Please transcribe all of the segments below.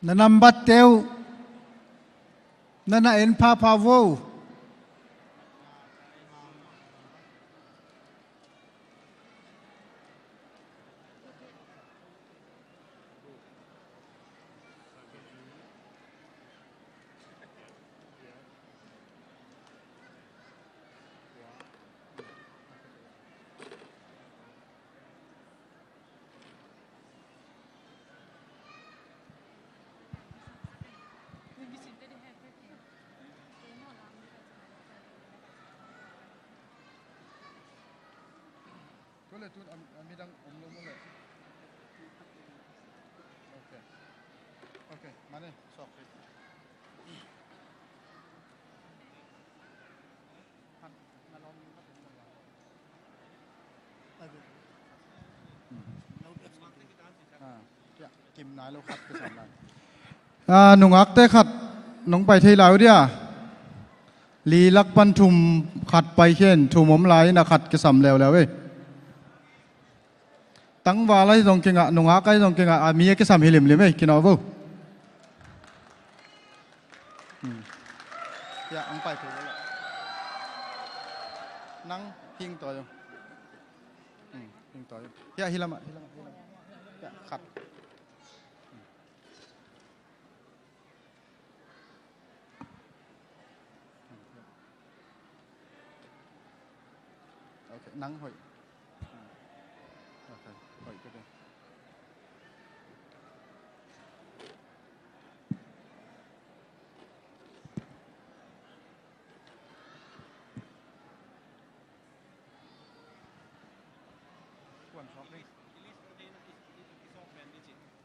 nanam bateu nana en pavo boleh tu amidang umum boleh. Okey. Okey, mana sok. Ya, kim nai lo khat ke samlan. Nungak te khat nongไปที่ลาวเดียลีลักปันทุมขัดไปเช่นทุมอมลายนะขัดกระสำแล้วเว้ยตั้งว่าอะไรตรงเก่งอ่ะนงอาไกตรงเก่งอ่ะมีกระสำหิลิมเลยไหมกินเอาบ่อย่าอังไปถูกแล้วนั่งพิงต่ออยู่พิงต่ออยู่อย่าหิลามะอย่าขัดโอเคนั่งหอยโอเคหอยก็ได้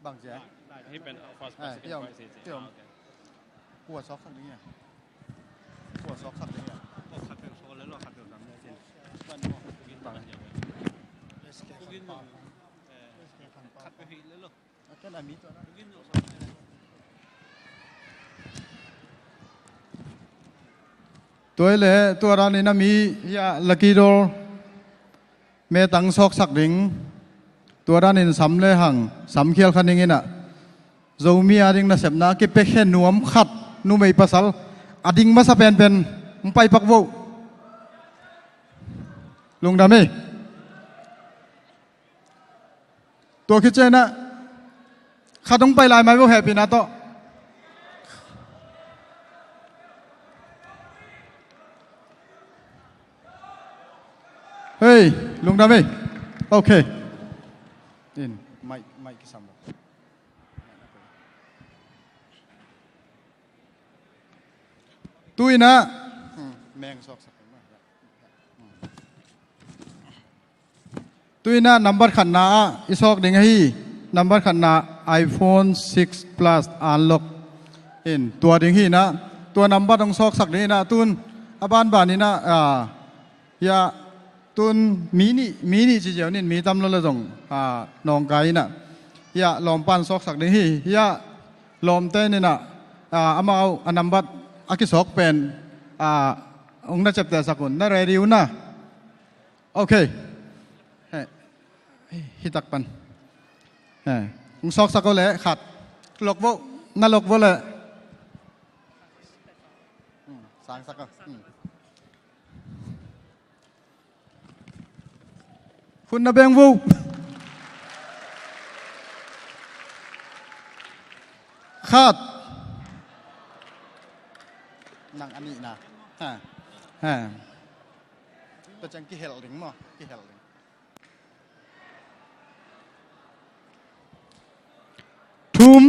บางเสียที่เป็นเที่ยวปวดซอกสักนิดเนี่ยปวดซอกสักนิดเนี่ยขัดเป็นโซนแล้วหรอขัดเป็นสามเลยเช่นบ้านนอกกินต่างกันกินขัดไปหินแล้วหรอก็อันนี้ตัวนั้นตัวเล่ตัวร้านนี้นะมียาลักกี้โดเมตังซอกสักดิ่งตัวด้านนี้สำเลยหังสำเขียวคันนี้น่ะโจมีอาดิงน่ะเสพนาเก็บไปแค่หนวมขัดนุ่มไปภาษาอาดิงมาสะเป็นไปปักโวลุงดำเอ้ตัวคิดเจนะข้าต้องไปลายไม้พวกแฮปปี้นะโตเฮ้ยลุงดำเอ้โอเคอินไม่กี่สามตุยนะแมงซอกสักมากตุยนะนัมเบอร์ขันนาอิสอกดิ่งให้นัมเบอร์ขันนา iPhone 6 Plus Unlock อินตัวดิ่งให้นะตัวนัมเบอร์ต้องซอกสักนี้นะตุนบ้านนี้นะอย่าตุนมีนี่จีเจียวนี่มีตำละละจงนองไก่น่ะอย่าลอมปันซอกสักนี้อย่าลอมเต้นี่น่ะเอามาเอาอันนัมบัดอากิซอกเป็นองค์น่าจับแต่สักคนน่าเรียวนะโอเคฮิตักปันองซอกสักก็เลยขัดหลกโวน่าหลกโวเลยสางสักก็คุณนาเบงวูคาดนั่งอันนี้นะตัวจังกี่เฮลลิงมั้งกี่เฮลลิงทุ่ม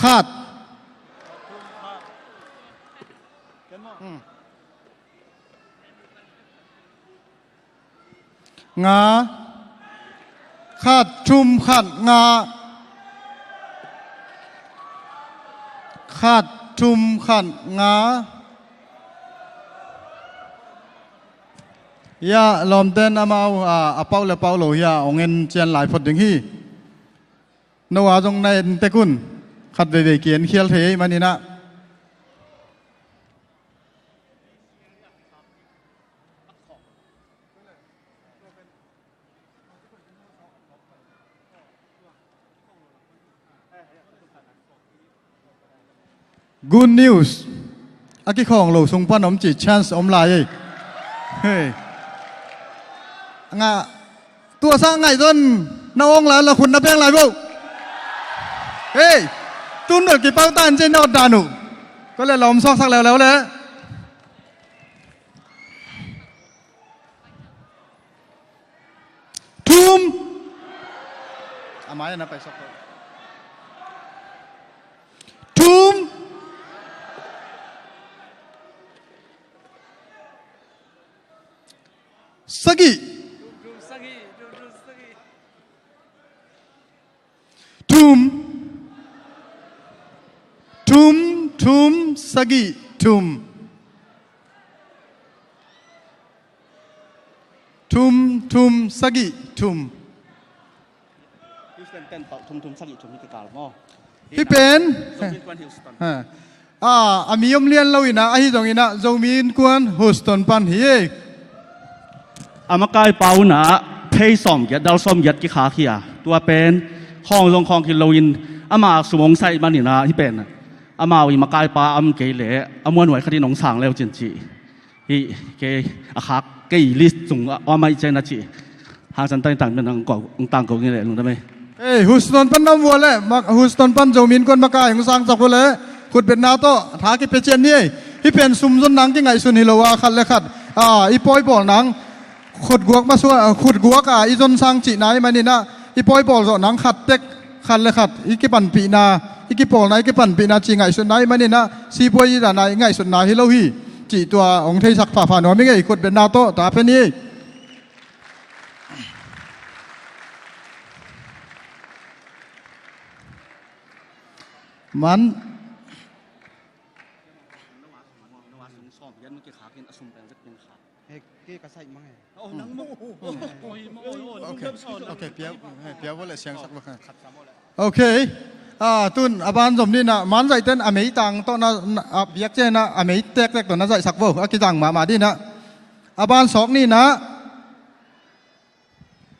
คาดงาคาดชุมขัดงาคาดชุมขัดงายาลอมเต้นอามาเป้าเลยเป้าโลยาองเงินเจียนหลายพดดึงฮีนว่าตรงในเตกุนขัดเวเกียนเคียลเทมันนี่นะ good news อากิของเราส่งปันอมจี chance อมลายเฮ้ยงาตัวสร้างไงต้นน้องแล้วเราคุณนับเพียงไรบุเฮ้ยตุนเด็กกี่เป้าตันเจนอดดานุก็เลยล้อมซอกสักแล้วแหละทุ่มอาไม้นะไปซอกทุ่มสกีทุ่มทุ่มสกีทุ่มสกีทุ่มฮิวสตันเป็นทุ่มสักอีกทุ่มที่กาลมอพี่เป็นโจมินกวนฮิวสตันอามียมเลียนเราอีนะไอ้ตรงนี้นะโจมินกวนฮิวสตันปันเฮียอามากายเปาหนาเพย์สอมยัดดาวสอมยัดกิขาขี้ตัวเป็นห้องลงคองกิโลอินอามาสมองใส่มันนี่นะที่เป็นอามาวิมากายปาอามเกยเล่อามวนหน่วยคดีหนองสางแล้วจริงจีฮีเกยอาคักเกยลิสจุงอามาเจนัจีหางสันต่างเป็นต่างกงี้เลยลุงได้ไหมเฮ้ยฮิวสตันปันน้ำวัวเลยมาฮิวสตันปันโจมินกวนมากายของสร้างจักรเลยขุดเป็นนาโต้ท้ากิเปเจนนี่ที่เป็นซุ่มจนหนังที่ไงสุนิโลวาขัดเลยขัดอีปอยบอลหนังขุดกวกมาส่วนขุดกวกอีจนสร้างจีไหนมานี่นะอีปอยบอลหนังขัดเต็กขัดเลยขัดอีกิปันปีนาอีกิปอลไหนกิปันปีนาจีไงสุนไหนมานี่นะซีปอยยี่ด่านไหนไงสุนไหนฮิโลฮีจีตัวองค์เทศักฝ่าหนอไม่ไงขุดเป็นนาโต้ตาเป็นนี่มันโอเคเปียว่าเลยเสียงสักลูกโอเคตุนอาบานสมนี่นะมันใจเต้นอเมริตังต้นนะเบียกเจนะอเมริเต็กตัวนั้นใจสักว่าอากิตังมาดินะอาบานสองนี่นะ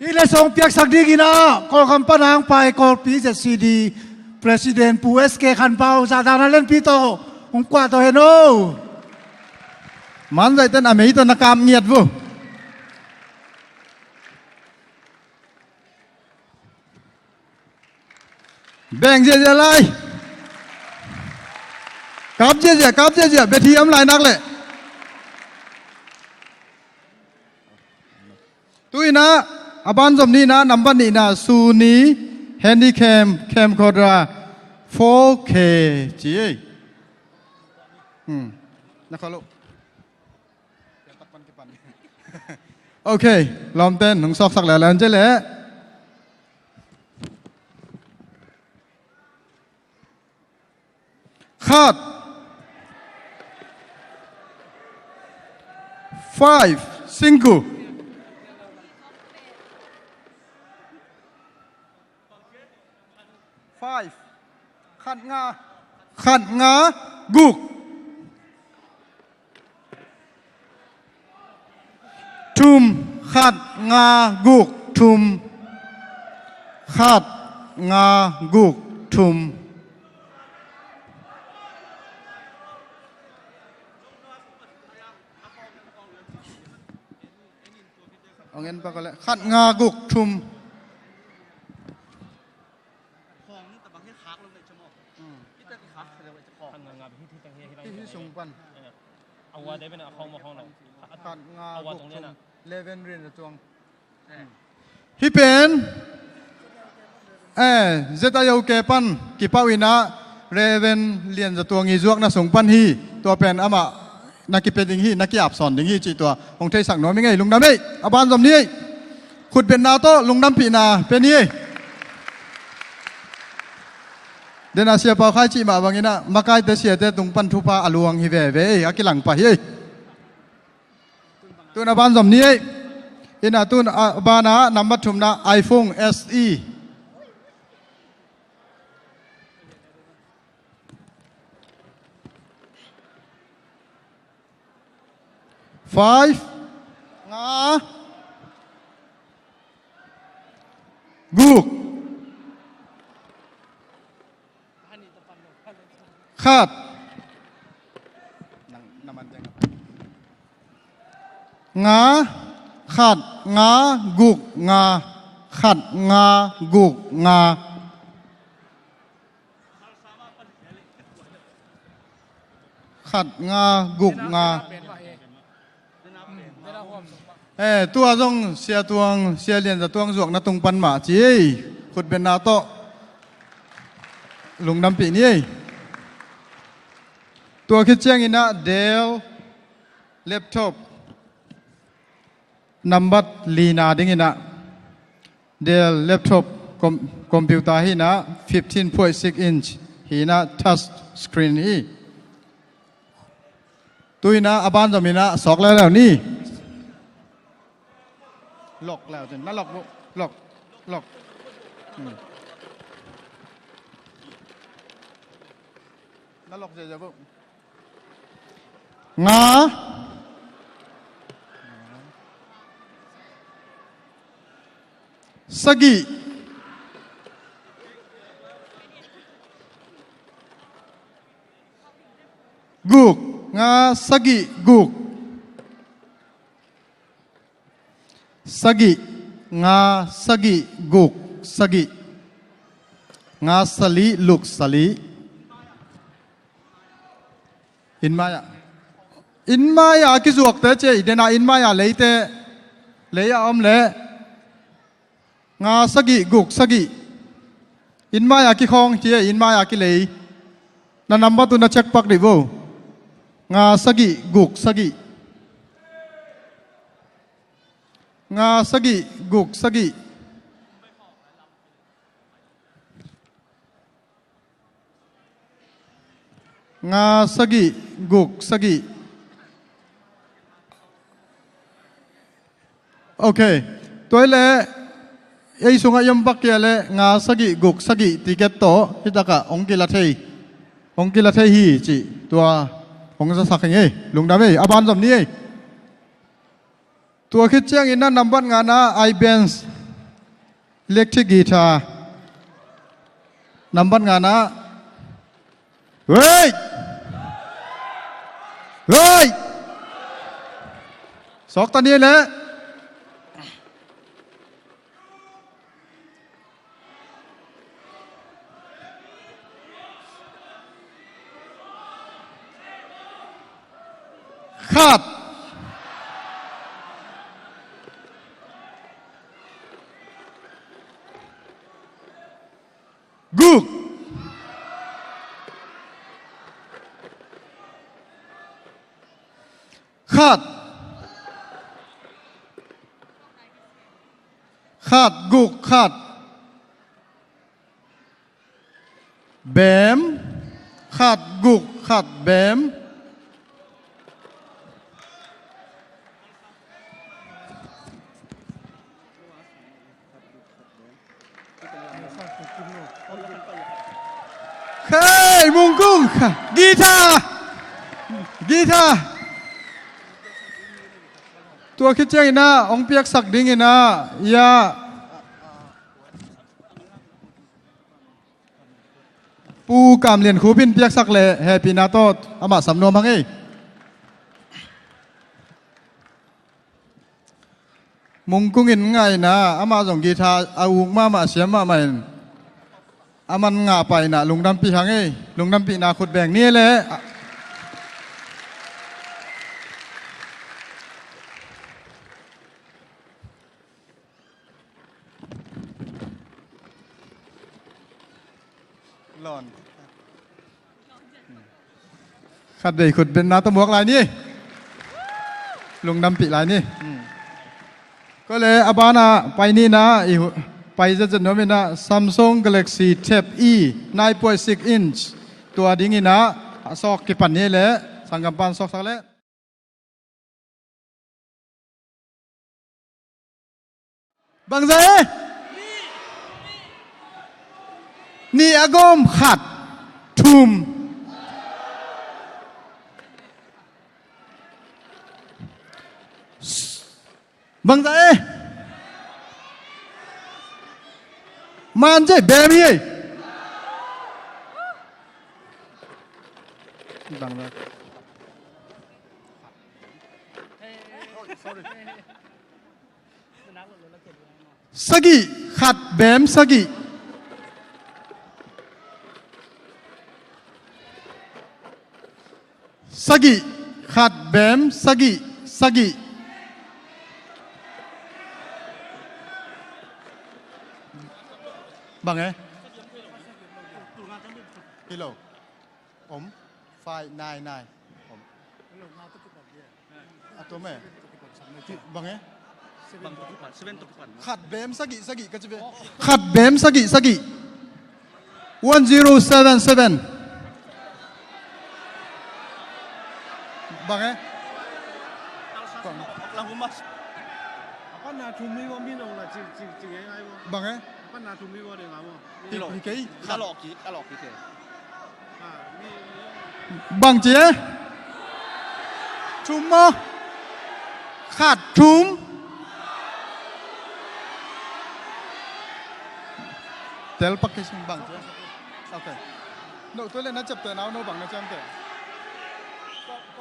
อีเลสองเปียกสักดีกินะกอลคำปนางไปกอลปีเจ็ดซีดีPresiden PUSK kan pau sadana len pito ungkwa to heno มันใจเต้นอเมริตัวนักการเงียดวุแบ่งเจียอะไรกับเจียเบทีอำลายนักเลยตุยนะอาบานสมนี้นะนับวันนี้นะซูนีแฮนดี้แคมคอร์ดรา 4K จีนะครับลูกโอเคลอมเต้นหนุ่งซอกสักแล้วเจ๊แหละคาด 5 single 5ขัดงากุกทุมขัดงากุกทุมขัดงากุกทุมเอาเงินไปก็แล้วขัดงากุกทุมที่ส่งปันเอาว่าได้เป็นห้องเราขัดงาเอาว่ากุกตรงนี้ ทุม นะ เลเวนเรียนจวงที่เป็นเจตายาวเกปันกิปาวินะเรเวนเรียนจะตัวงีจวกนะส่งปันฮีตัวเป็นอามานักกิเป็นอย่างฮีนักกิอับสอนอย่างฮีจีตัวองเทศักดิ์น้อยไม่ไงลุงน้ำไม่อาบานสมนี้ขุดเป็นนาโต้ลุงน้ำปีนาเป็นนี่เดนอาเซียปาค่ายจีมาบางงี้นะมาใกล้เตเสียเตตุงปันทุปาอลวงฮิเวเวอากิหลังไปเฮ้ตุนอาบานสมนี้อินาตุนอาบานะนำบัตรชุมนะ iPhone SE 5 งากุกคาด งาขัดงากุกงาขัดงากุกงาขัดงากุกงาตัวจงเสียตวงเสียเลียนจะตวงจวกนะตรงปันหมาจีขุดเป็นนาโตลุงดำปีนี่ตัวคิดเจียงอินะเดลแล็ปท็อปนัมบัตลีนาดิ้งอินะเดลแล็ปท็อปคอมพิวเตอร์ฮินะ15.6 inch ฮินะทัชสกรีนฮีตัวนะอาบานจะมีนะสอกแล้วนี่หลอกแล้วจนนั่นหลอกหลอกหลอกนั่นหลอกจะบุงาสกิกุกงาสกิกุกสกิงาสกิกุกสกิงาสลีลุกสลีอินมายาคิจวกเตเจเดน่าอินมายาเลยเตเลยอมเล่งาสกิกุกสกิอินมายาคิคองเจอินมายาคิเลยนั่นนับว่าตัวนักเช็คปักดิโวงาสกิกุกสกิงาสกิกุกสกิงาสกิกุกสกิโอเคตัวเล่ไอ้สุงยมปักเกลงาสกิกุกสกิติเกตโตฮิตากะองกิลาเทฮีจีตัวองจะสักยังไงลุงดำเอ้อาบานสำนี้ตัวคิดเจียงอินนั้นนำบัตรงานนะไอเบนส์เล็กที่กีตาร์นำบัตรงานนะเฮ้ยสอกตอนนี้แหละขาดกุกขาดกุกขาดแบมขาดกุกขาดแบมเฮ้ยมุงกุ้งกีตาร์ตัวคิดเจงนะองเปียกสักดิ้งนะยาปูกามเลียนคูปินเปียกสักเลยแฮปีนาโตอามาสำนวนพังเอมุงกุ้งอินไงนะอามาส่งกีตาร์เอาอุกมาเสียมาใหม่อามันงาไปนะลุงดำปีหังเอ้ลุงดำปีนาขุดแบ่งนี่แหละหลอนขัดเดยขุดเป็นนาตะมวกลายนี่ลุงดำปีลายนี่ก็เลยอาบานาไปนี่นะไปจะโน้มนะ Samsung Galaxy Tab E 9.6 inch ตัวดิ้งนะซอกกิปันนี่แหละสังกัมปันซอกสักแล้วบางเซนี่อากมขัดทุมบางเซมันจะแบบนี้บังเลย สกิขัดแบมสกิสกิขัดแบมสกิสกิบังไงกิโลผมไฟนายผมตัวแม่บังไง bang tukupan, 7 tukupan. ขัดเบมสกิก็จะเป็นขัดเบมสกิ1077บังไง Lang humas. Apa na tumi wo mi nong la ji ai wo. บังไง Apa na tumi wo de nga mo. พี่เก๋ Kalok ki ke. Ha mi บังเจียชุมมอขัดชุมเตลปักกิชิงบังเจียโอเคโน้ตัวเล่นนัดจับแต่น้าวโน้บังนะจำแต่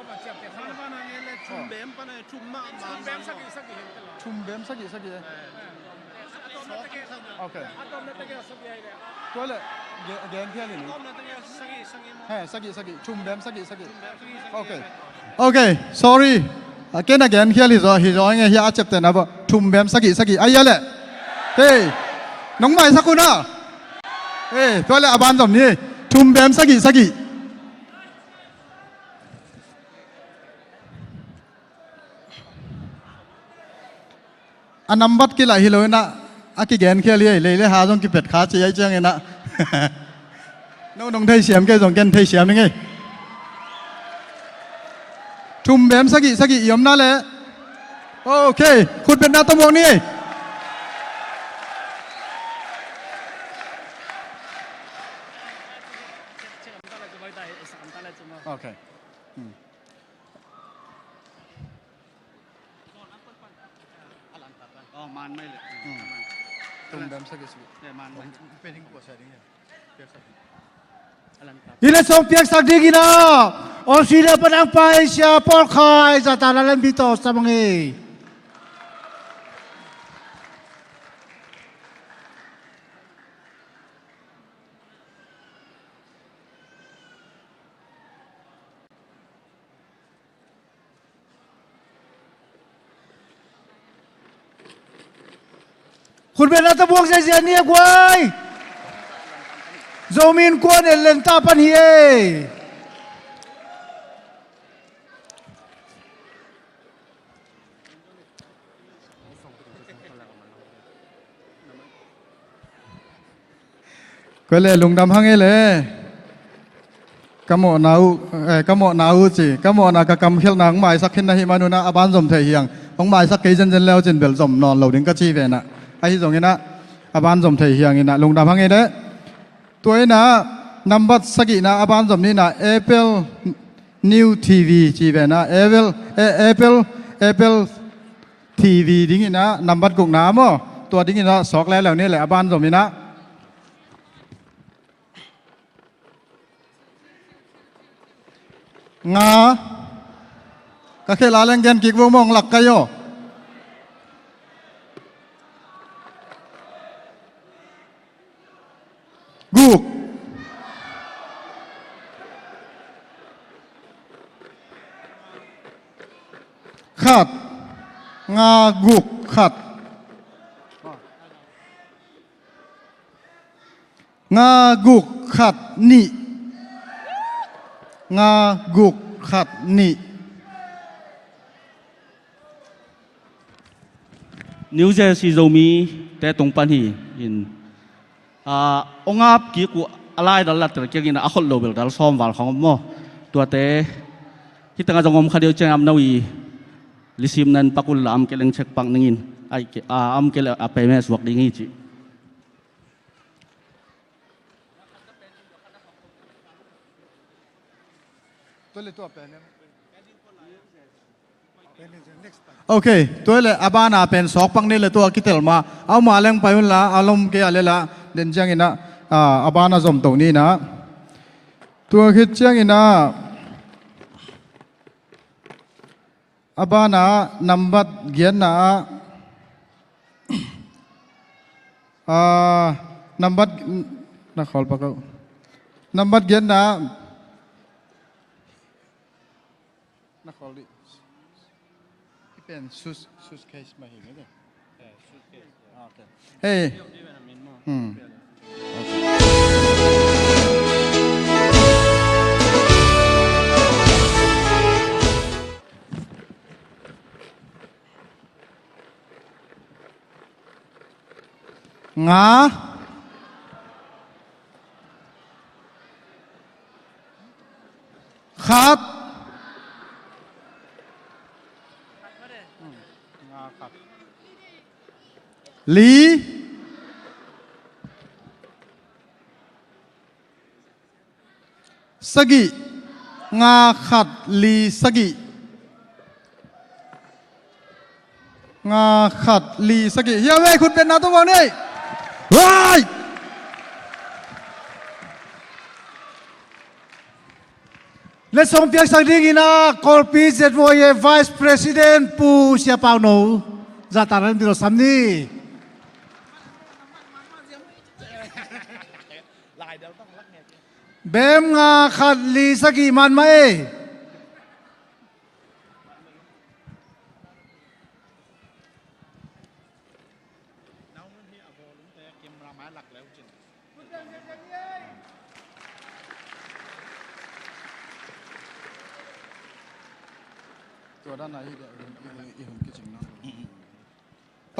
ko ma chap ke khan pa na ne le chum bem pa na chum ma ma bem sa ki hen ka la. ชุมเบมสกิโอเค Atom na ta ke sa bi ai le. ตัวเล่นแกนเที่ยนี่ Atom na ta ke sa ki mo. ฮะสกิชุมเบมสกิโอเคโอเค sorry again here is he join here จับแต่นะบ่ชุมเบมสกิไอ้ยะแหละเฮ้ยน้องใหม่สักคนนะเฮ้ยตัวเล่นอบานสมนี้ชุมเบมสกิอันนับบัตรกี่หลายฮิโลนะอากิแกนเคียเลยเลยหาจงกิเป็ดขาเจียเจียงไงนะน้องไทยเสียมแกส่งแกนไทยเสียมยังไงชุมแบมสกิยมนั่นแหละโอเคคุณเป็นนาตมวงนี่โอเค Oh, man mai le. ชุมแบมสกิ Ne man mai. เป็นทิ้งกว่าใช่ไหม Alan ta. Ila song piak sak di gina. Australia panang pai sia por khai sa talalan bito sa mangi. Kun ben ata buang sa siya niya kway. Zomin kuan elentapan hiye.ก็เลยลุงดำหังเลยกำหมอนาวกำหมอนาวจีกำหมอนากกำเขียวหนังหมายสักขึ้นนะฮิมานุนะอบานสมเทียงของหมายสักกี่เจนแล้วจินเบลสมนอนเหล่าดิ้งก็ชีเวนะไอ้ที่ตรงนี้นะอบานสมเทียงนี่นะลุงดำหังเลยตัวนี้นะนับบัตรสักกี่นะอบานสมนี่นะ Apple New TV ชีเวนะ Apple TV ดิ้งนะนับบัตรกุกน้ำอ่ะตัวดิ้งนะสอกแล้วนี่แหละอบานสมนี่นะงาก็แค่ลาเล่นเกนกิกวงมองหลักกันโยกุกขัดงากุกขัดงากุกขัดนี่งากุกขัดนี่ New Jersey zomi te tong pan hi in ongap ki ku alai dal lat ke gina akhol lo bel dal som wal khong mo tua te hitanga jongom khadio chang am nawi lisim nan pakul lam ke leng chek pang ningin ai ke am ke a pemes wak dingi chiโอเคตัวเลยอาบานาเป็นสอกปังนี่เลยตัวคิดเตลมาเอามาเล่งไปวันละอารมณ์เกอะไรละเด่นจังอินะอาบานาสมตรงนี้นะตัวคิดจังอินะ abana number gian na number na call pa ko number gian na call di ipen sus case ma hi ne okay hey nga khat lý sagi nga khat li sagi nga khat li sagi hiya we khut pen na to wang ni right Let's song piak sang ding ina Korpi Zetwoye Vice President Pu Siapao no Zataran dilo samni Bem nga khat li sagi man mai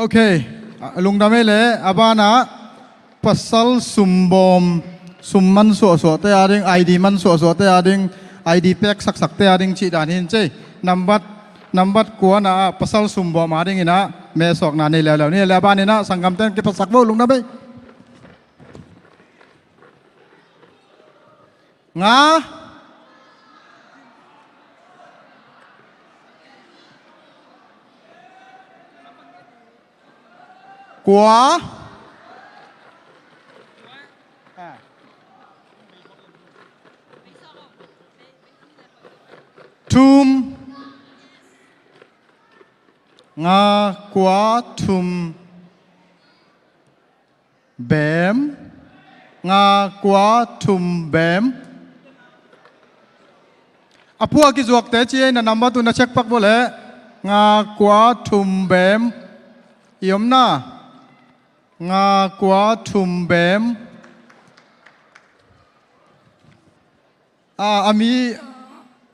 Okay, lung dame le abana pasal sumbom summan so te ading ID man so te ading ID pack sak te ading chi dan hin che number ko na pasal sumbom ading ina me sok na ni le ni le ban ina sangam ten ke pasak bo lung dame nga quá thum nga quá thum bém nga quá thum bém apua ki zuak te chi na number tu na check pak bole nga quá thum bém yom na nga quá thum bém ami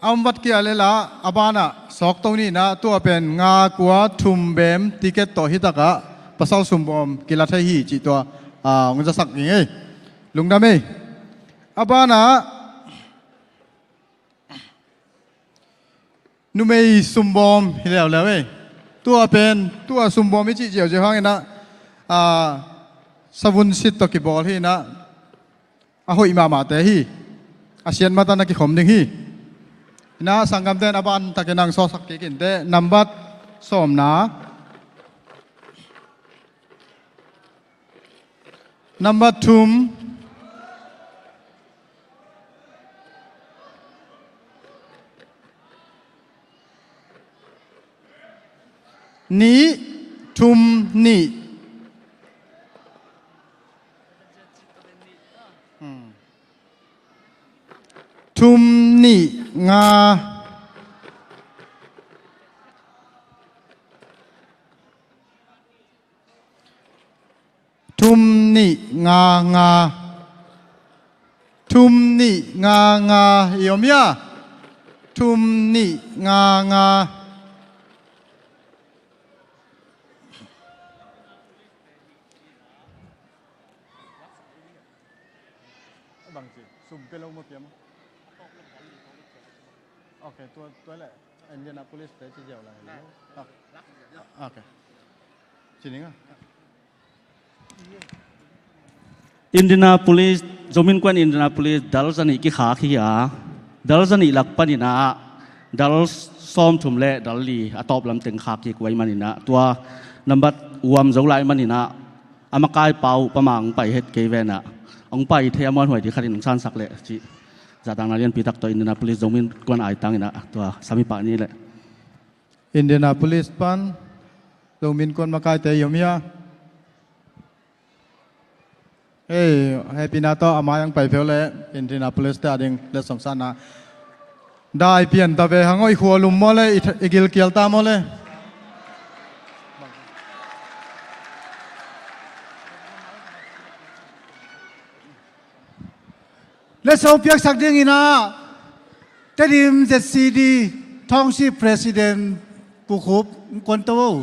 amwat ki alela abana sok to ni na tu pen nga quá thum bém ticket to hitaka pasal sumbom kilathai hi chi to ngja sak ni lungdame abana numei sumbom hilel lewe tu pen tu sumbom mi chi jiao je hang na savun sit to ki bol hi na ahoi mama te hi asian mata na ki khom ding hi na sangam ten aban takenang so sak ki kin te number som na number thum ni thum ni thum ni nga thum ni nga nga thum ni nga nga yom ya thum ni nga nga bằng gì sum cái lông một kiếm ok tôi lại Indianapolis tới chỉ dẻo là ok chỉ nín à Indianapolis zomin kwan Indianapolis dal zani ki kha khia dal zani lak panina dal som thum le dal li atop lam teng kha ki kwai manina tua number uam zo lai manina amakai pau pamang pai het ke vena ong pai the amon hoi di kharin san sak le chi za dang na lian pi tak to Indianapolis zomin kwan ai tang ina tua sami pa ni le Indianapolis pan lungmin kon makai te yomia happy na to amayang pai pheu le Indianapolis ta ding le songsana dai pian ta ve hangoi khualum mo le igil kial ta mo le Let's hope yak sak ding ina Tedim ZCD Township President Pukup Konto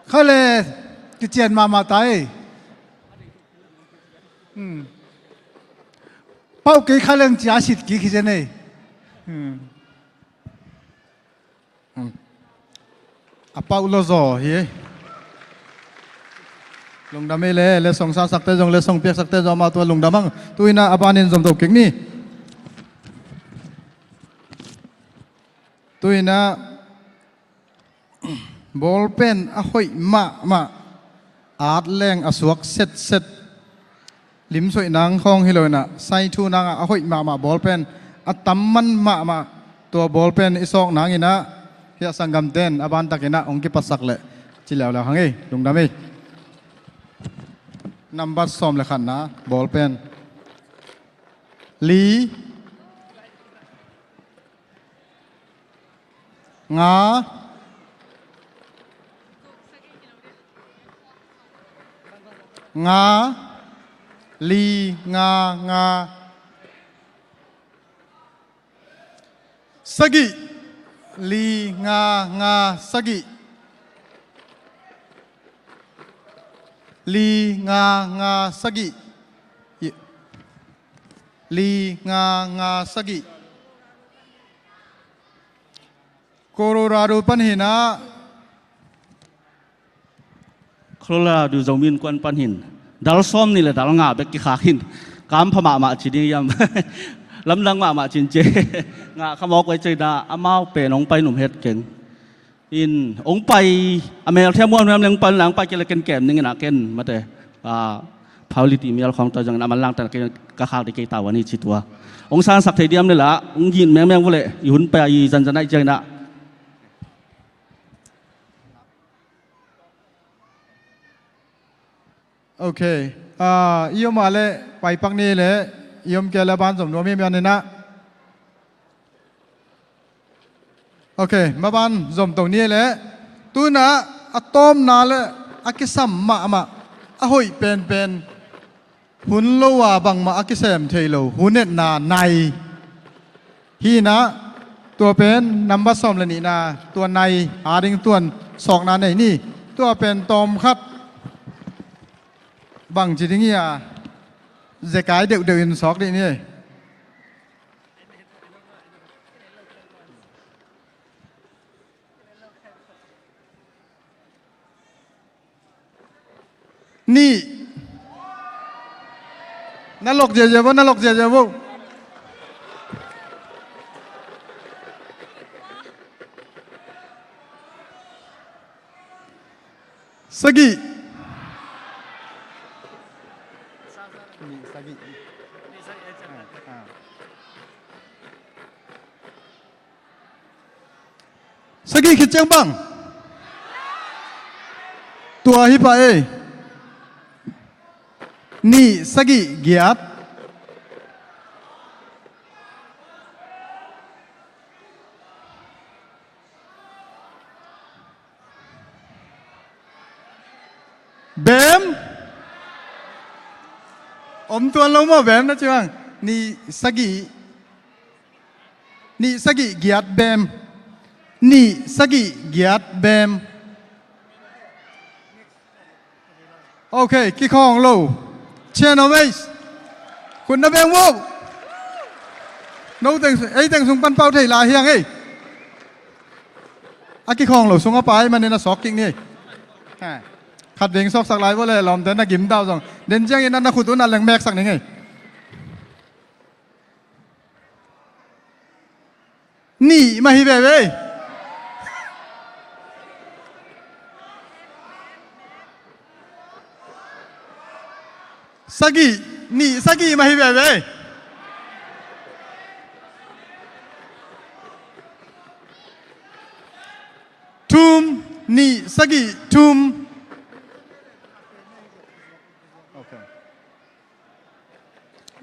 เขาเลยกิเจียนมาตายเป้ากี่ข้าเรื่องจ้าสิทธิ์กี่ขี้เจนี่อาเปาโลโซเฮ้ลงดำไม่เลยเลส่งซาสักเตจงเลส่งเปียกสักเตจงมาตัวลงดำมั่งตุยน่าอาบานินจมตัวเก่งนี่ตุยน่าบอลเป็นอ่ะหอยมาอาดแรงอสวกเสร็จลิมสวยนางคองฮิโลน่ะไซทูนางอ่ะหอยมาบอลเป็นอ่ะตั้มมันมาตัวบอลเป็นอิสอกนางอินะเฮียสังกัมเต้นอาบานตักอินะองค์กิปัสสักเลยจิแล้วหังเอ้ลงดำไม่นัมบัตซ้อมเลยขันนะบอลเป็นลีงาลีงาสกิลีงาสกิลีงาสกิลีงาสกิโคโลราโดปันหินะโคลาดูจงมินกวนปันหินดาลซ้อมนี่แหละดาลงาเบกกิขาหินกามพม่าจินียมลำดังมาจินเจงาขมอกไว้ใจดาอามาเป็นองไปหนุ่มเฮ็ดเก่งอินองไปอเมริกาเทียมวนเมืองไปหลังไปเกลเกนแก่มนึงนะเกนมาแต่พาวลิติมีอของตัวจังนามันลังแต่เกกะขาวที่เกตาวันนี้ชิตัวองซานสักเทียมนี่แหละองยินแมงวุเลยยุ่นไปจันจันได้เจนะโอเคอียมมาเลยไปปักนี้เลยอียมแกละบ้านสมนวมีมีอันนี้นะโอเคมาบ้านสมตรงนี้เลยตัวน่ะอะตอมน่ะเลยอากิสัมมาอะหอยเป็นหุ่นโลว่าบังมาอากิเซมเทโลหุ่นเน็ตนาในฮีนะตัวเป็นนัมบัตซอมเลยนี่นะตัวในหาดิงตัวสองนาในนี่ตัวเป็นตอมคัดบางจีนี้อ่ะจะกลายเดือดสอกนี่นี่นรกเจ้าวนรกเจ้าสกีสกีคิดจังบังตัวฮิปะนี่สกีเกียรติ เบมอมตัวลงมาเบมนะจังนี่สกีเกียรติเบมนี่สกีเกียรติเบมโอเคกี่ข้องโลเชนเอาไว้คุณนับเองวูนู้แต่งไอ้แต่งสุงปันเป้าไทยลาเฮียงเอ้อากี่ข้องโลสุงเอาไปมันในน่ะสอกกิ่งนี่ขัดเวงซอกสักหลายว่าเลยลอมแต่นักกิมดาวสองเด่นเจียงอินนั่นนักขุดตัวนั่นแหลงแมกสักหนึ่งไงนี่มาฮิเบเว้สกีนี่สกีมาฮิเบเว้ทุมนี่สกีทุม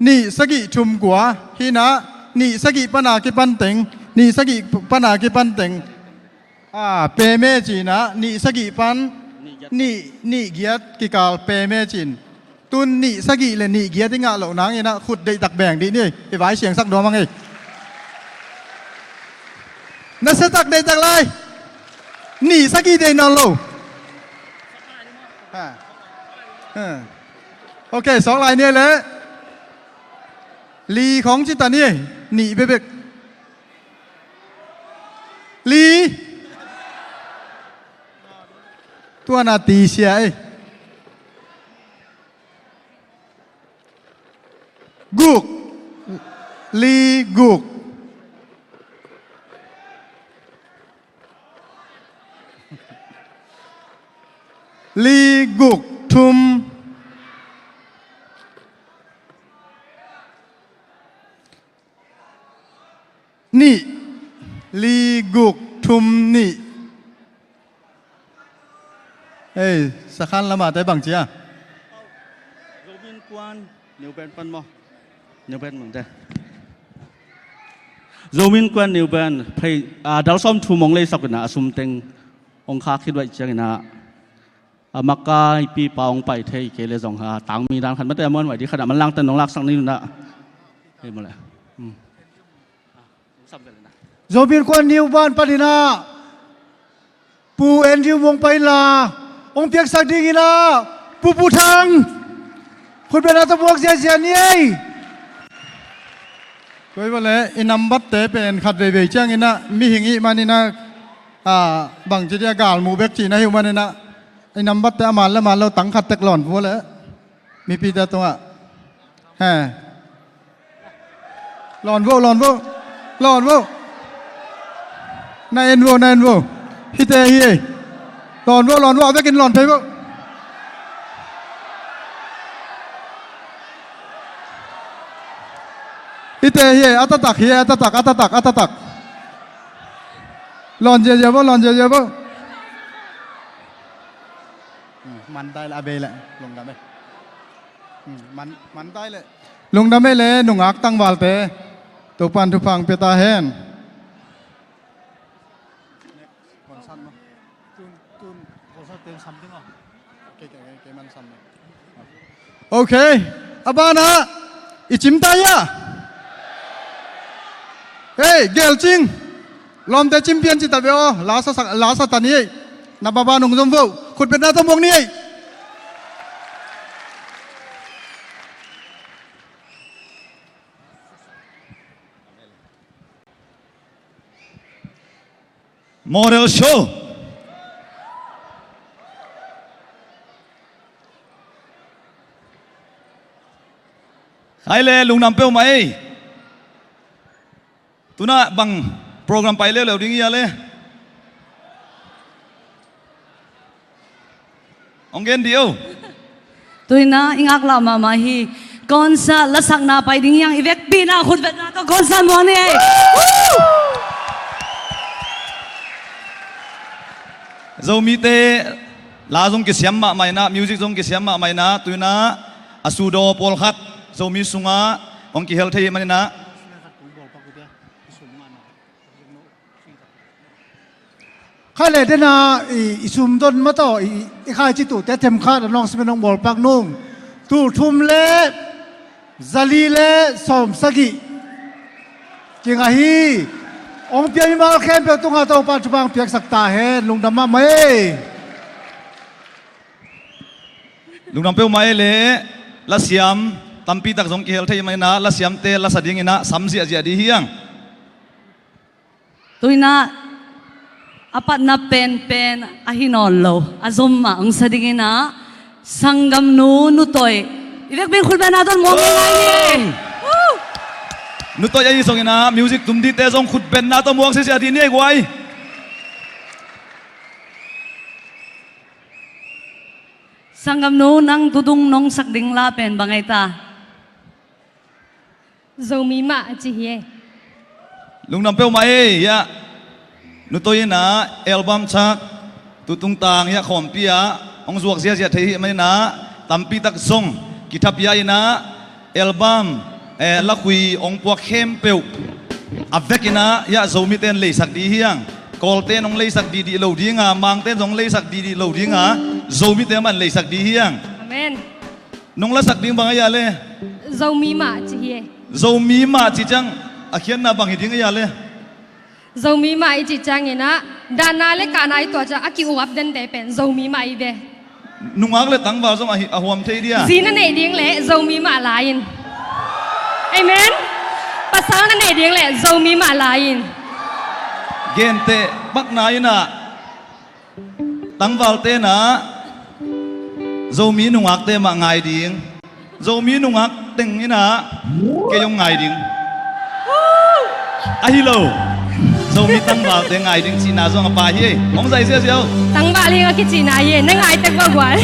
นี่สกิชุมกัวฮีนะนี่สกิปนากิปันเต็งนี่สกิปนากิปันเต็งเปเมจีนะนี่สกิปันนี่เกียรติกิกาลเปเมจินตุนนี่สกิเลยนี่เกียรติงะเหล่านังนะขุดได้ตักแบ่งดีนี่ไอ้ไว้เสียงสักดวงมั้งไงนั่นเสตักได้ตักไรนี่สกิได้นอนโลโอเคสองลายเนี่ยเลยลีของจิตตานี่หนีเบกลีตัวนาตีเสียกุกลีกุกลีกุกทุมนี่ลีกุกทุมนี่เฮ้ยสักขันละมาได้บังเจียโรบินกวนนิวเป็นปันบ่นิวเป็นเหมือนเดิมโรบินกวนนิวเป็นเพลดาวซ้อมทูมองเลยสักหน่ะสุมเต็งองคาคิดไว้จังนะมักกายปีปองไปเทยเกเลสองหาต่างมีด้านขันมาแต่เมื่อไหร่ที่ขนาดมันล้างแต่น้องรักสักนิดนึงนะเฮ้ยมาเลยโจบินควนนิวบ้านปานินาปูเอ็นดิววงไปลาองเปียกสักดีกินาปูทางคุณเป็นอาตบวกเสียนี่ก็ว่าเลยอินัมบัตเตเป็นขัดเวเจียงอินะมีหิงอีมานี่นะบังจิตยากาลมูเบกจีนะหิวมานี่นะไอ้นัมบัตเตมาแล้วมาเราตั้งขัดตะกหล่อนพัวเลยมีปีตาตัวหล่อนโว้นายเอ็นโวฮิเตฮีหล่อนโว้เอาไปกินหล่อนเทโวฮิเตฮีอัตตักหล่อนเจียบ่มันได้ละเบละลงดำไม่มันได้เลยลงดำไม่เลยหนุ่งอักตั้งวาลเตตุปันทุพังเปตาเฮนโอเคอาบานะอิจิมตายะเฮ้ยเกลจริงลอมแต่จิมเปียนจิตตะเบอลาสตานี้นับบาบานุงจมฟูคุณเป็นนาตมงนี้โมเดลโชว์ใครเลยลุงนำเป้าไหมตัวน่ะบังโปรแกรมไปเร็วๆดิ้งยาเลยองเกนเดียวตัวน่ะอิงอักลามาฮีก่อนซะละสักนาไปดิ้งยังอีเวกปีน่ะคุณเป็นน่ะก็ก่อนซะมัวนี่เรามีเตลาจงกิเสียมมาไม่นะมิวสิกจงกิเสียมมาไม่นะตัวน่ะอสูโดโพลคัดเรามีสุงาองกิเฮลเทมันนะ ข้าเลยเดน่าอิสุมดนมาต่ออีข้าจิตุแต่เทมขาดน้องสเปนองบอลปักนุ่งตูทุมเล่ซาลีเล่สอมสกิเก่งฮีองเปียมีมาแค่เปียตุงอาโตปัจจุบันเปียกสักตาเฮลุงดำมาไม่ลุงนำเป้าหมายเลยละเสียมตั้มปีตักสงเกลที่ไม่นะละเสียมเตละสดิ่งนะสามเสียเสียดีเฮียง Tôi na apat na pen ahinolo azumma ang sadigin na sanggam nu toy. Ivek bin khulba na don mo ngai ni. นุตัวยัยส่งนะมิวสิกตุ้มดีเตะส่งขุดเป็นนาตัวมวงเสียดีนี่ไว้ Sanggam nu nang tudung nong sakding la pen bangay ta. Zomi ma chi hie. ลุงนำเป้าหมายยะนุตัวยัยนะอัลบั้มชักตุตุงตางยะขอมปียะองสวกเสียเสียที่ไม่นะตั้มปีตักส่งกิทับยัยนะอัลบั้มละคุยองพวกเข้มเปียวอับเวกินะยะโซมิเตนเลยสักดีเฮียงกอลเตนองเลยสักดีดีเหล่าดีงามังเตนองเลยสักดีดีเหล่าดีงาโซมิเตนมันเลยสักดีเฮียง Amen. น้องละสักดีบางอย่างเลย Zomi ma chi hie. โซมีมาจิจังอาเขียนนาบางอย่างอย่างเลย Zomi ma i chi chang ina dana le kana i to cha aki uap den de pen zomi ma i be. นุ่งอักเลยตั้งว่าสมัยอาหวมเทีย Zina ne ding le zomi ma lain. Amen. Pasal na ne ding le zomi ma lain. เกณฑ์เตะบักนายนะตั้งว่าเตนะโซมีนุ่งอักเตะมาไงดิ่งโซมีนุ่งอักเต็งนี่นะเกยงไงดิ่งอะฮิโลโซมีตั้งว่าเตะไงดิ่งสินาซองปาเย่มองใส่เสียเสียว Tang ba li ki chi na ye nang ai tek ba gwal.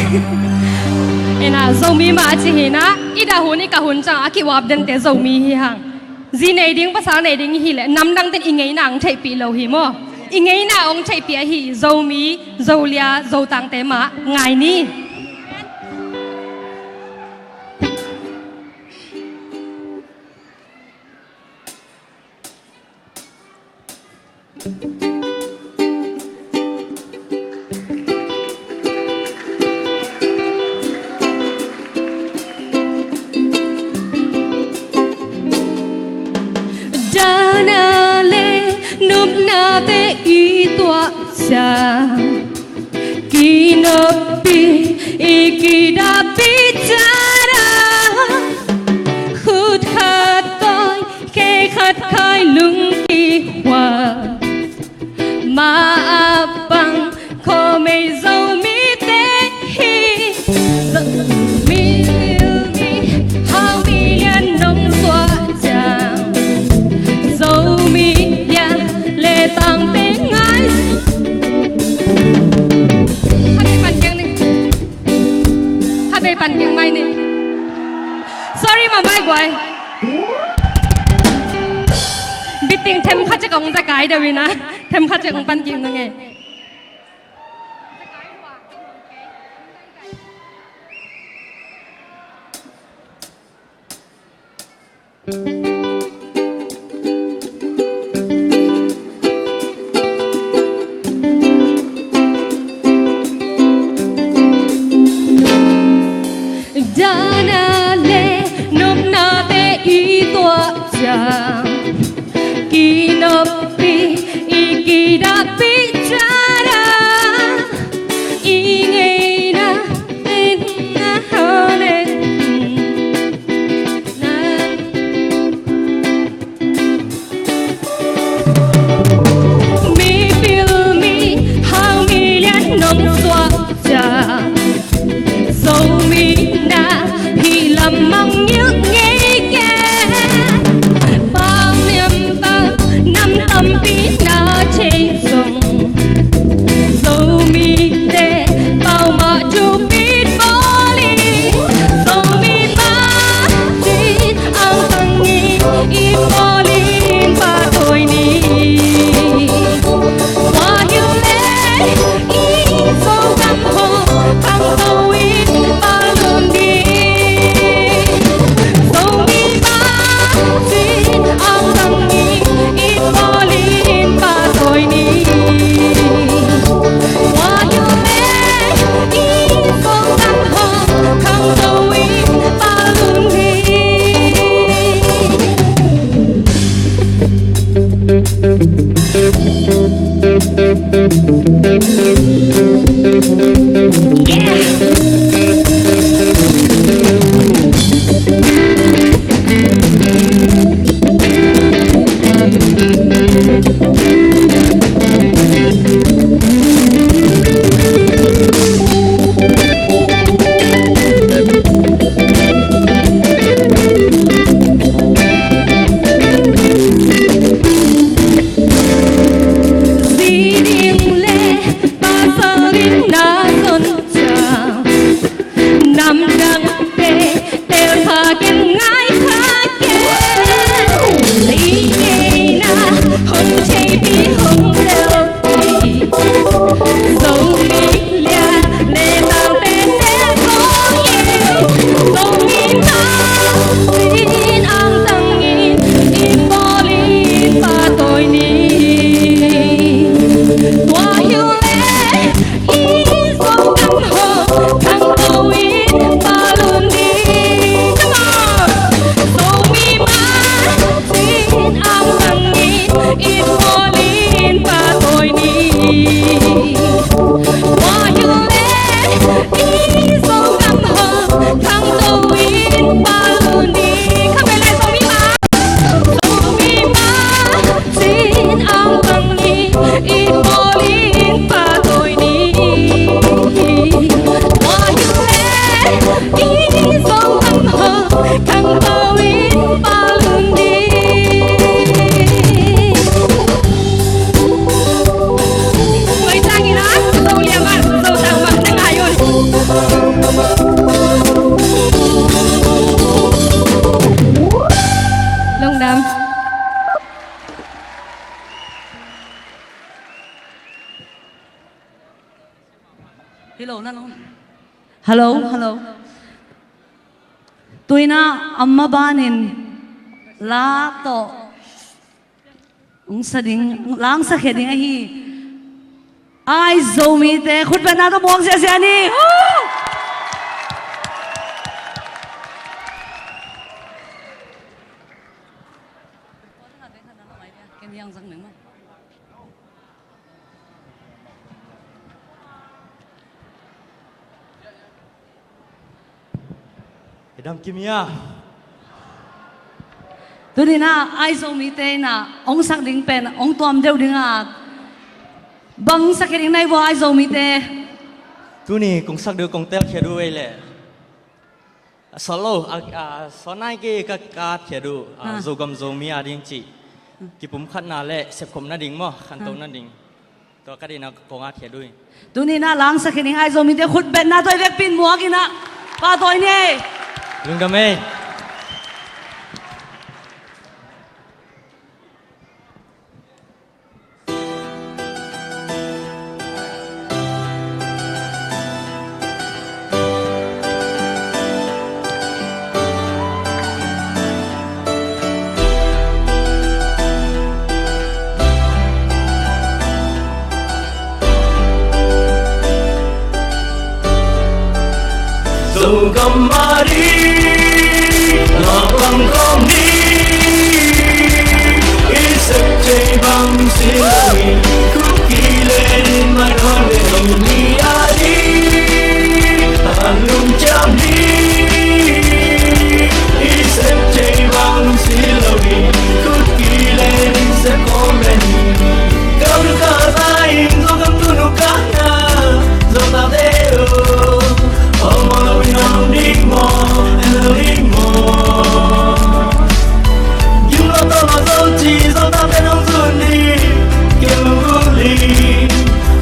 Ena zomi ma chi hi na ida hu ni ka hun chang aki uap den te zomi hi hang. Zine ding pasal ne ding hi le nam dang ten ingei nang thai pi lo hi mo. Ingei na ong thai pi hi zomi zolia zotang te ma ngai ni. Dana le nup na te I tua cha Kinopi ikidapi chara Khut khát tôi khe khát khai lung kỳ hòa Ma bang kho mây dâu mi te hi Mi mi hao mi yan nông xoa chàng dâu mi ya lệ tang te ngai hát bay pan tiếng mai này sorry mà mai quay biết tiếng thêm khát chắc ông ra cái đâu vì na thêm khát chắc ông pan tiếng nữa nghe Dana le nup na te I tua cha Kinopi ikidapi chara Ingei na inna hane Mi feel me how me yan nong xóa cha dâu mi na thì làm mong nhớ nghe kẻ bao niềm ta năm tâm bí na chê dùng na no. Hello. Tuina amma banin la to ung sading lang sa kheding hi ai zomi te khut ba na to mong se se ni kem yang sang nang ma Idam kimia. tu ni na ai zomi te na ong sak ding pen ong tuam deu ding a bang sa kheding nai bo ai zomi te Tu ni kung sak được kung tel khia du ai le. Solo so nai ke ka khia du zo gam zo mi a ding chi. Ki pum khat na le sep khom na ding mo khan to na ding. To ka din na kong a khia du. tu ni na lang sa kheding ai zomi te khut ben na toi vek pin muak ina pa toi ne Lung dam e. Dù cầm mà đi là bằng không đi ý sức chạy bằng xin lỗi khúc kỳ lên mà nói về đồng đi à đi ta luôn chạm đi ý sức chạy bằng xin lỗi khúc kỳ lên sẽ có mình cầm cả tay do cầm tu nụ cá do ta thế oh, no need more, no need more. You know the love chỉ do ta bên ông xuân đi, kiếm vui đi.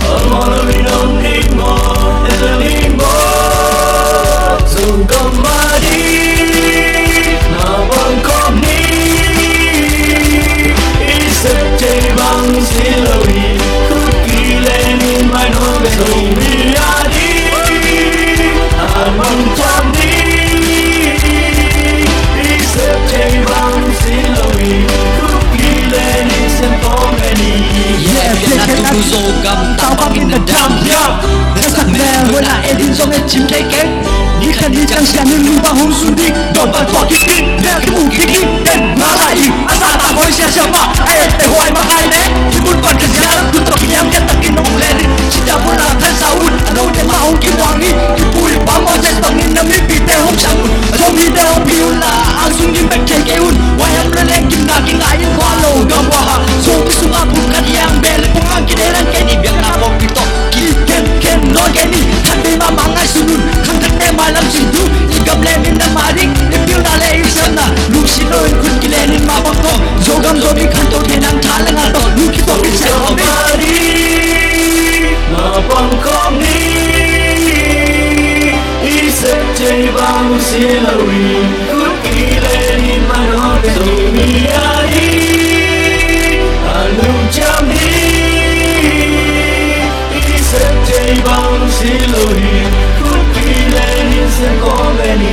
Oh, we don't need more, no need more. Dù có mà đi, nào vẫn không đi. Ý sức chạy bằng xin lỗi, khúc kỳ lên mai nói về rồi đi à đi. Bằng trăm đi ý xếp chạy bằng xin lỗi khúc ghi lên xem có mẹ đi Việt Nam tu dô gầm tao có in the damn Nên sẵn mẹ với là edin dòng em chìm lấy kết Đi khăn đi chẳng xa nên lưu bằng hôn xuân đi Đồn bằng tỏa kích kích Nè cái mù kích kích Tên má lại đi Anh ta ta ngồi xe xe mà Ê để hoài mà ai nế Thì muốn còn cái giá Cứ tộc nhắm kết tắc kinh nông lên Chỉ ta muốn làm thân sao út Anh đâu để mà ông kim hoàng đi Thì bùi bám mò chết tầng in nằm ít bị tê hông chẳng út Trong đi tê hông biểu là Ang sung đi bạch kê kê út Hoài em lên lên kim nà kinh ngại in hoa lầu gầm hoa hạ Sung cái sung áp bùn cắt yang bè lên bông ang kì đê lên kê ni Biang nà bọc kì tộc Kì kèm kèm nói kê ni Khăn bê mà mang ai sunun Khăn thật nè mà làm xin thu Ý gầm lên in nà mà đích Để biểu nà lê yêu sân nà Lúc xin lỗi khuyên kì lên in mà bọc tộc Dô gầm dô đi khăn tộc thế năng thả lên ngà tộc Lúc kì tộc đi xe hò bê mà bằng không đi ý sức chạy bằng xin lỗi khúc kỳ lên mà nói về rồi đi à đi luôn chạm đi ý sức chạy bằng xin lỗi khúc kỳ lên sẽ có mẹ đi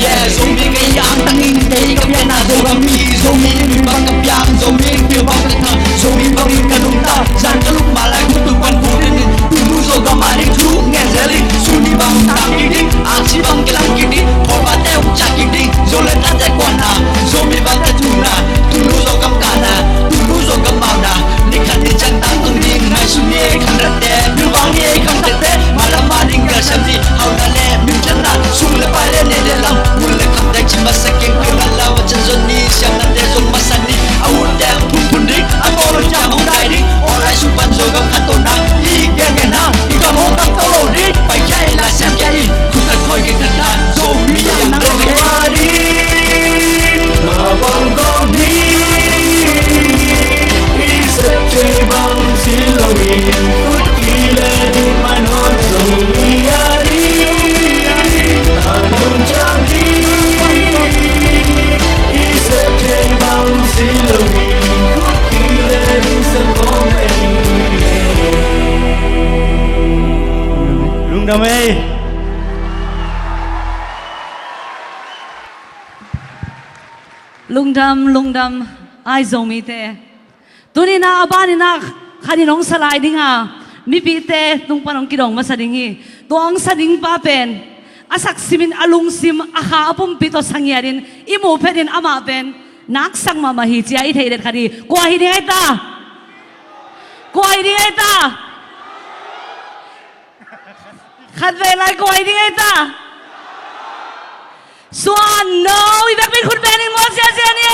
Yeah, zombie cái yang tăng in tế gặp nhà nào zombie zombie bằng gặp yang zombie biểu bằng cái thằng zombie bằng in cả đúng ta dàn cả lúc mà lại không tự quan phủ đến từ nu rồi gặp mà đi chú nghe dễ linh xuân đi bằng tam đi đi ăn chỉ bằng cái lăng kia đi thôi bắt theo chặt kia đi rồi lên ăn tại quán à zombie bằng cái chú na từ nu rồi gặp cả na từ nu rồi gặp bao na đi khăn đi chẳng tăng từng đi ngày xuân đi khăn rất đẹp biểu bằng đi khăn rất đẹp mà làm mà đi cả lung dam ai zomi te tuni na abani na khani nong salai dinga mi pi te tung panong kidong masadingi tong sading pa pen asak simin alung sim akha apum pito sangyarin imu pedin ama pen nak sang mama hi chia i thei det khadi kwa hi ding ta kwa hi ding ta khát về lại kwa hi ding ta Swan no i bek bin khut ben in mo sia sia ni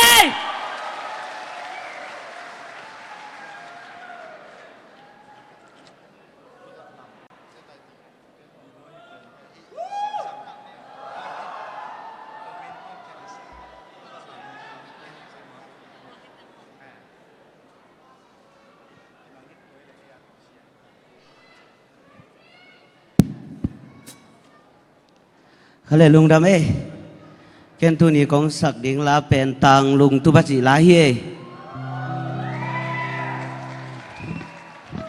khá lệ lùng đam ê khen tu ni công sắc điên lá bèn tàng lùng tu bắt chỉ lá hiê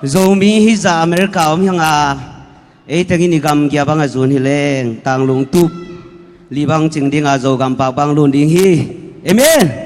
dầu mi hi za America om yang à ấy tiếng ni gam kia bang azun hi leng tàng lùng tu li bang ching ding a dầu gam pa bang lun ding hi amen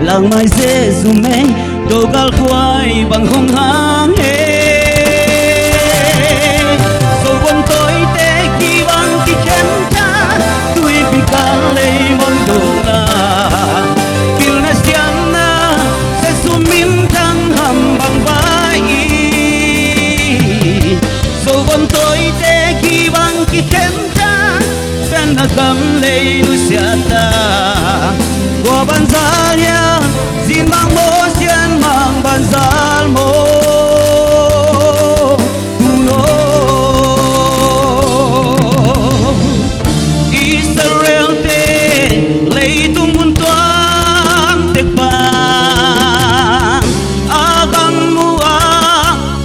lang mai dễ zoom mê đồ gal khoai bằng hông hang he so bon tôi te ki bang ki chen ta tui pi ka le mon do na kil na siam na se sum min thang ham bang vai so bon tôi te ki bang ki chen ta sen na kam le nu sia ta qua ban giá nha xin mang bố xiên mang ban giá mô tu nô Israel te lấy tung buôn toán tịch bàn agang mua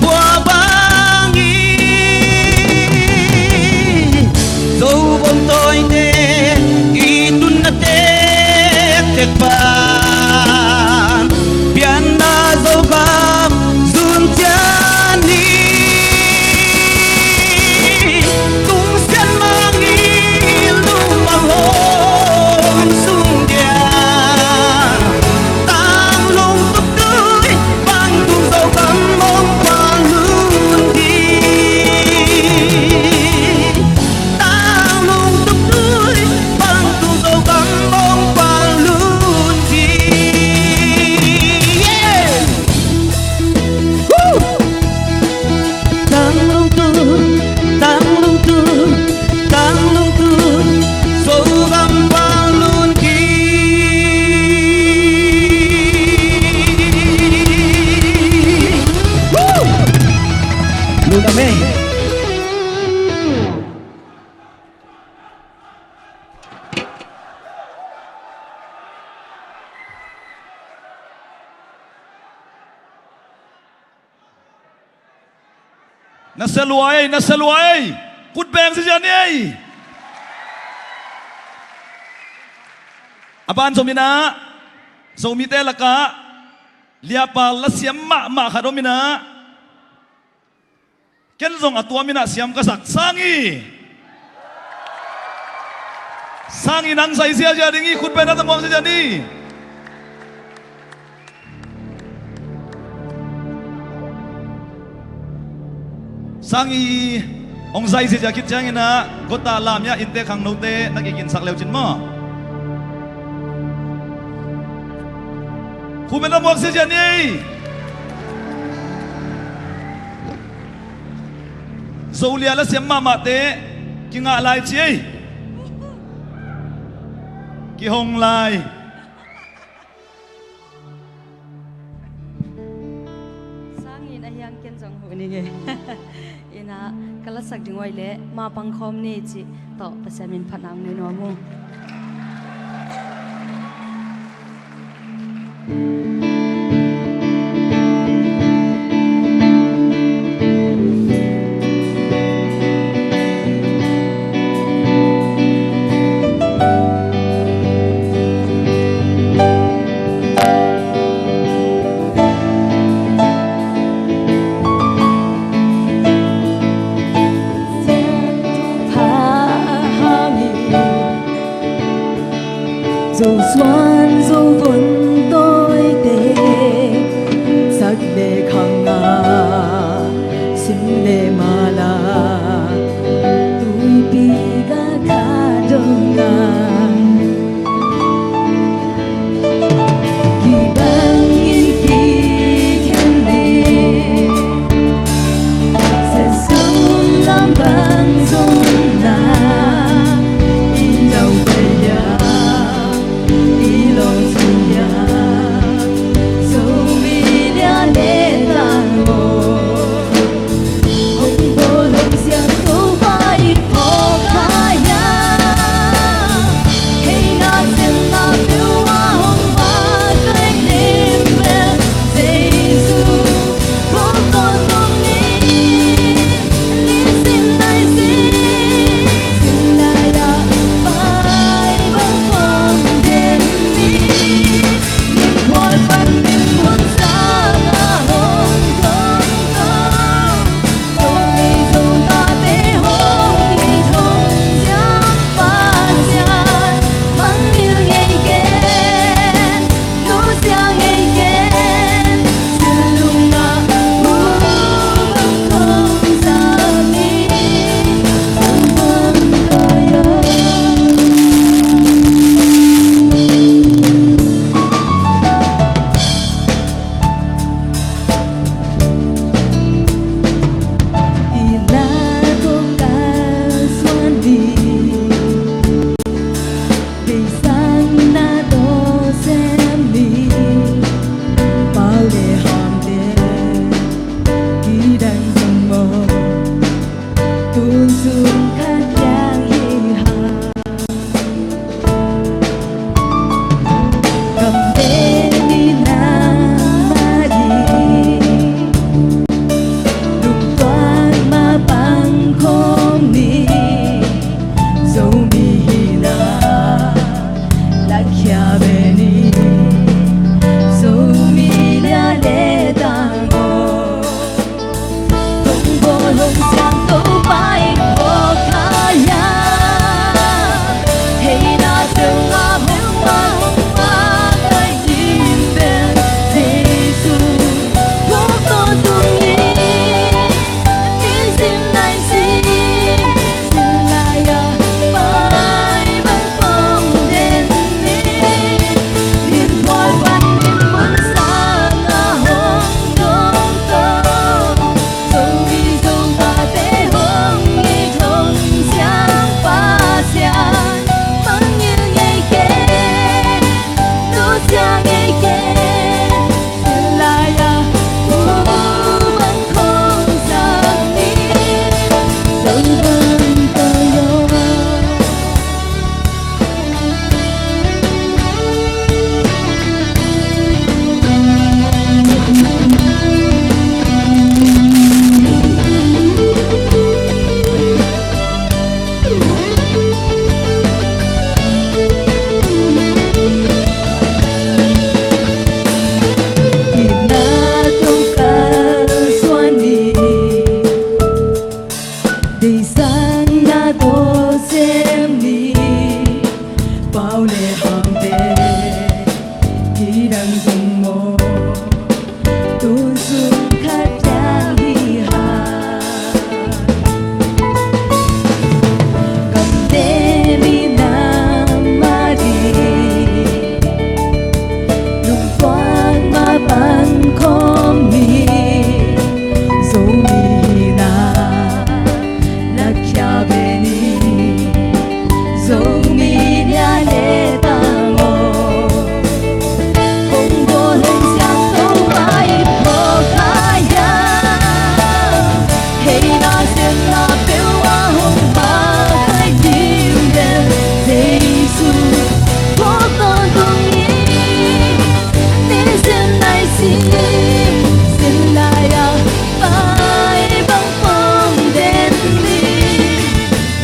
qua bang dấu bon tôi te itun na te ban pian na zo gam na seluai kut beng si jani aban somina somite laka liapa la siam ma khadomina ken zong atua mina siam kasak sangi nang sai sia jadingi kut beng na tamong si jani sangi ông dây gì kít chăng na gota làm ya inte khang nô te nakikin sak leo chin mo khu bên đó muak si jani zolia la siam ma te ki nga lai chi ki hong lai Sang in ayan ken jong hu ni ge. Ina kala sak dingoi le ma pang khom ni chi to pasamin phanang ni no mu. Dù xoan dù vun đôi tê sắc lệ khang ngà sim lệ mà la tui pi ga kha đông ngà kỳ ban in kỳ thiên địa sẽ sống làm ban dung na in đầu về ya hồng sang tố bay sang na do xem ni bao lệ hàng đê đi đằng dùng mồ tu dung khát giang đi hà cầm đê mi nam ma đi lục quang ma ban không mi dấu mi na la chia beni dấu mi nha lệ tang o không có lên sang đâu mai bỏ kaya hey na sen na bêu a hong ba kai dim den Jesus bỏ con tung yên nên sen này xin xin lại à bay băng phong đến đi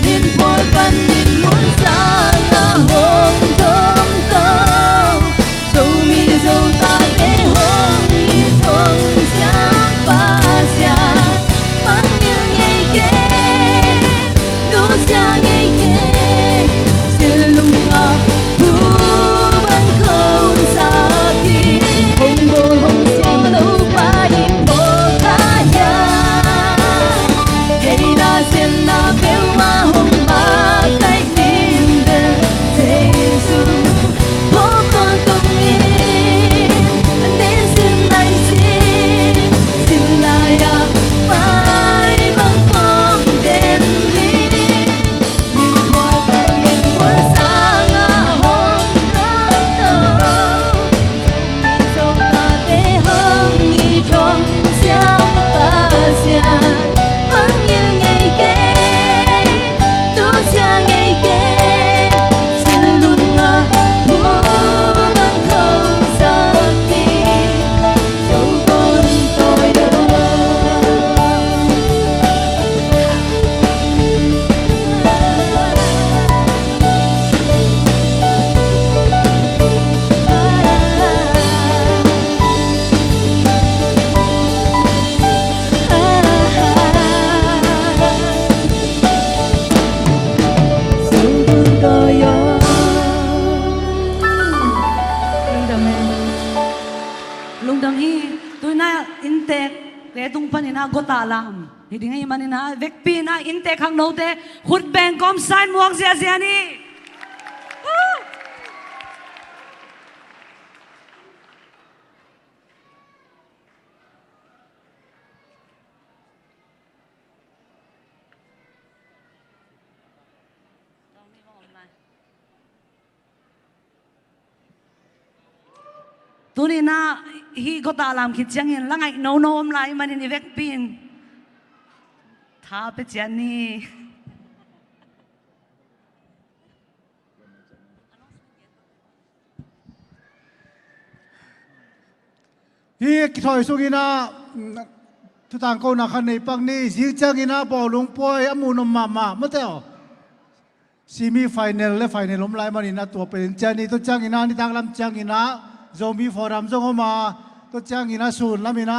nên mọi văn nên muốn xa là hồn thơm thơm dấu mi dấu ta để hôn đi không sáng ba xa mang như ngày kế đủ xa ngày kế sự lung ngọc thu vẫn không xa khi không bồ không xô đâu ba im bồ ta ya hey na sen na bêu ma hong ba kai tim de Giêsu bỏ con tung yên đến xin này xin lại à mãi bằng phong đêm đi nhưng mọi phần mình muốn sang à hôn đâu dẫu ta để hơn nghi trong sáng ta xa vẫn như ngày kế đủ xa ngày kế xin luôn là muốn vẫn không xa khi dẫu con tôi đâu dẫu con tôi yo lung dang hi tu na inte te tung panina gota lam hi ding hi manina vek pi na inte khang no te khut bang kom sign muak zia zia ni tu ni na hi gota lam khit chang in langai no no om lai manin vek pin tha pe chan ni hi ki thoi sungina thu tang ko na khan nei pang ni ji changina bo lung poi amunum mama mateo semi final le final om lai mani na to pen chani to changina ni tang lam changina zombie forum zongoma to changina sun lamina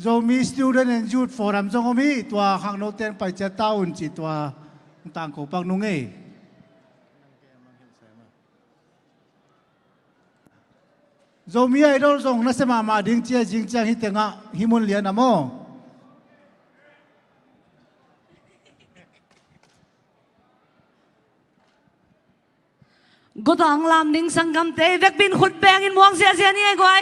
zombie student and youth forum zongomi to khang no ten pai cha taun chi to tang ko pang nu nge zombie idol zong na se ma ding chia jing chang hi tenga himun lian amo gota ang lam ding sangam te vek pin khut bang in muak zia zia ni ai goi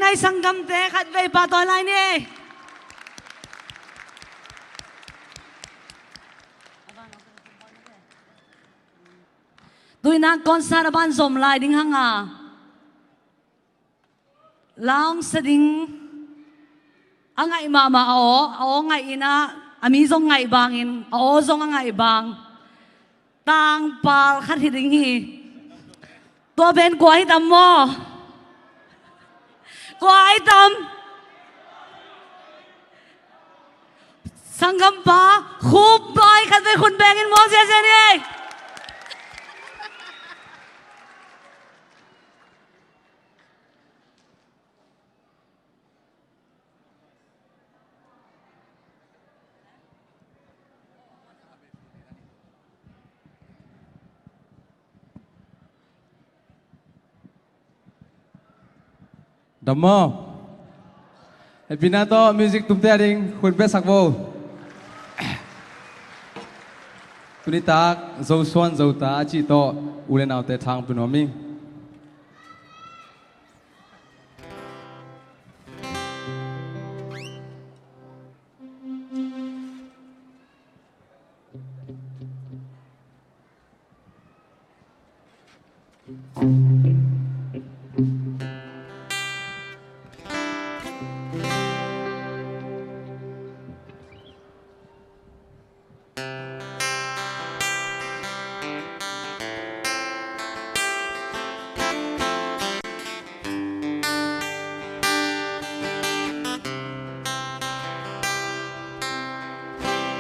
ngay sang gam te khát về bà tối lại nè tôi na con sa ban zom lại đinh hang à long sa đinh ang ngay mà áo ngay ina ami zong ngay bangin áo zong ngay bang tang pal khát hi đinh hi tua bên quái tâm mo quái tâm sang gam pa khub bay khát về khun bengin mo xe xe đi Damo. Pinato music tumte ding khun pe sakbo. Tunitak zo swan zo ta chi to ulen autte thang punomi.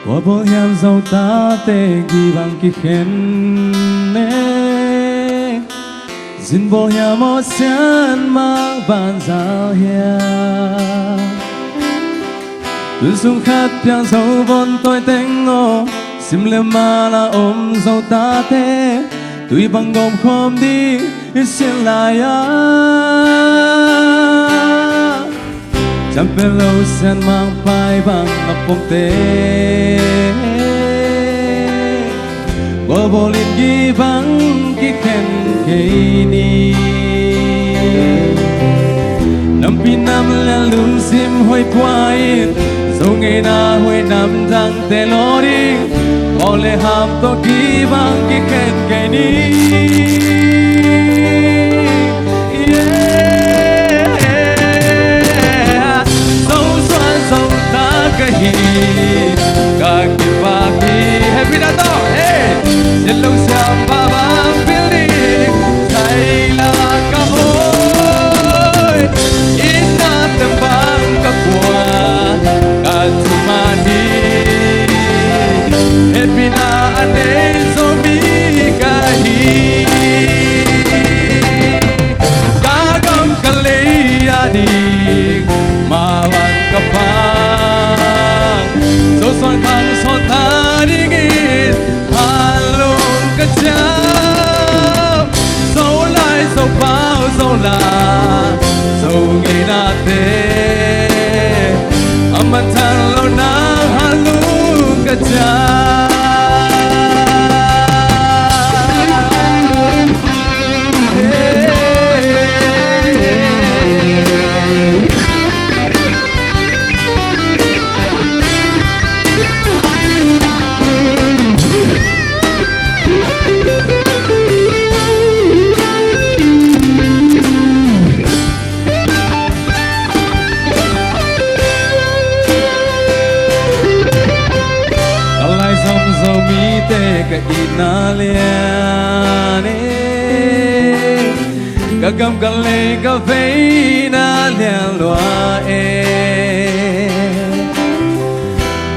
Qua bộ hiểm dâu ta tê ghi bằng kỳ khen nê Dinh bộ hiểm một sen mang bàn giao hiểm Tuyên sung khát piang dâu vốn tôi tên ngô Sim lê mà là ôm dâu ta tê Tuy bằng gồm khom đi xin lại á Chẳng biết lâu sen mang phai bằng ngập bông tê Qua bộ liên ghi vắng ký khen kê ni Năm pi năm lên lưng sim hoi quay Dẫu ngày na hoi năm răng tê lô đi Có lẽ hàm tô ghi vắng ký khen kê ni kahi kaki pagi happy na to hey silong siam baba building kaila ka hoy ina tembang ka kwa katumani happy na ane zombie kahi kagam kaleyadi mawan kapa Son khang son tha đi nghìn halong cả chăm dấu lại dấu bao dấu là dấu ngày na thế âm thanh lâu na halong cả chăm ka inaliane gagam kale ka veina lian loa e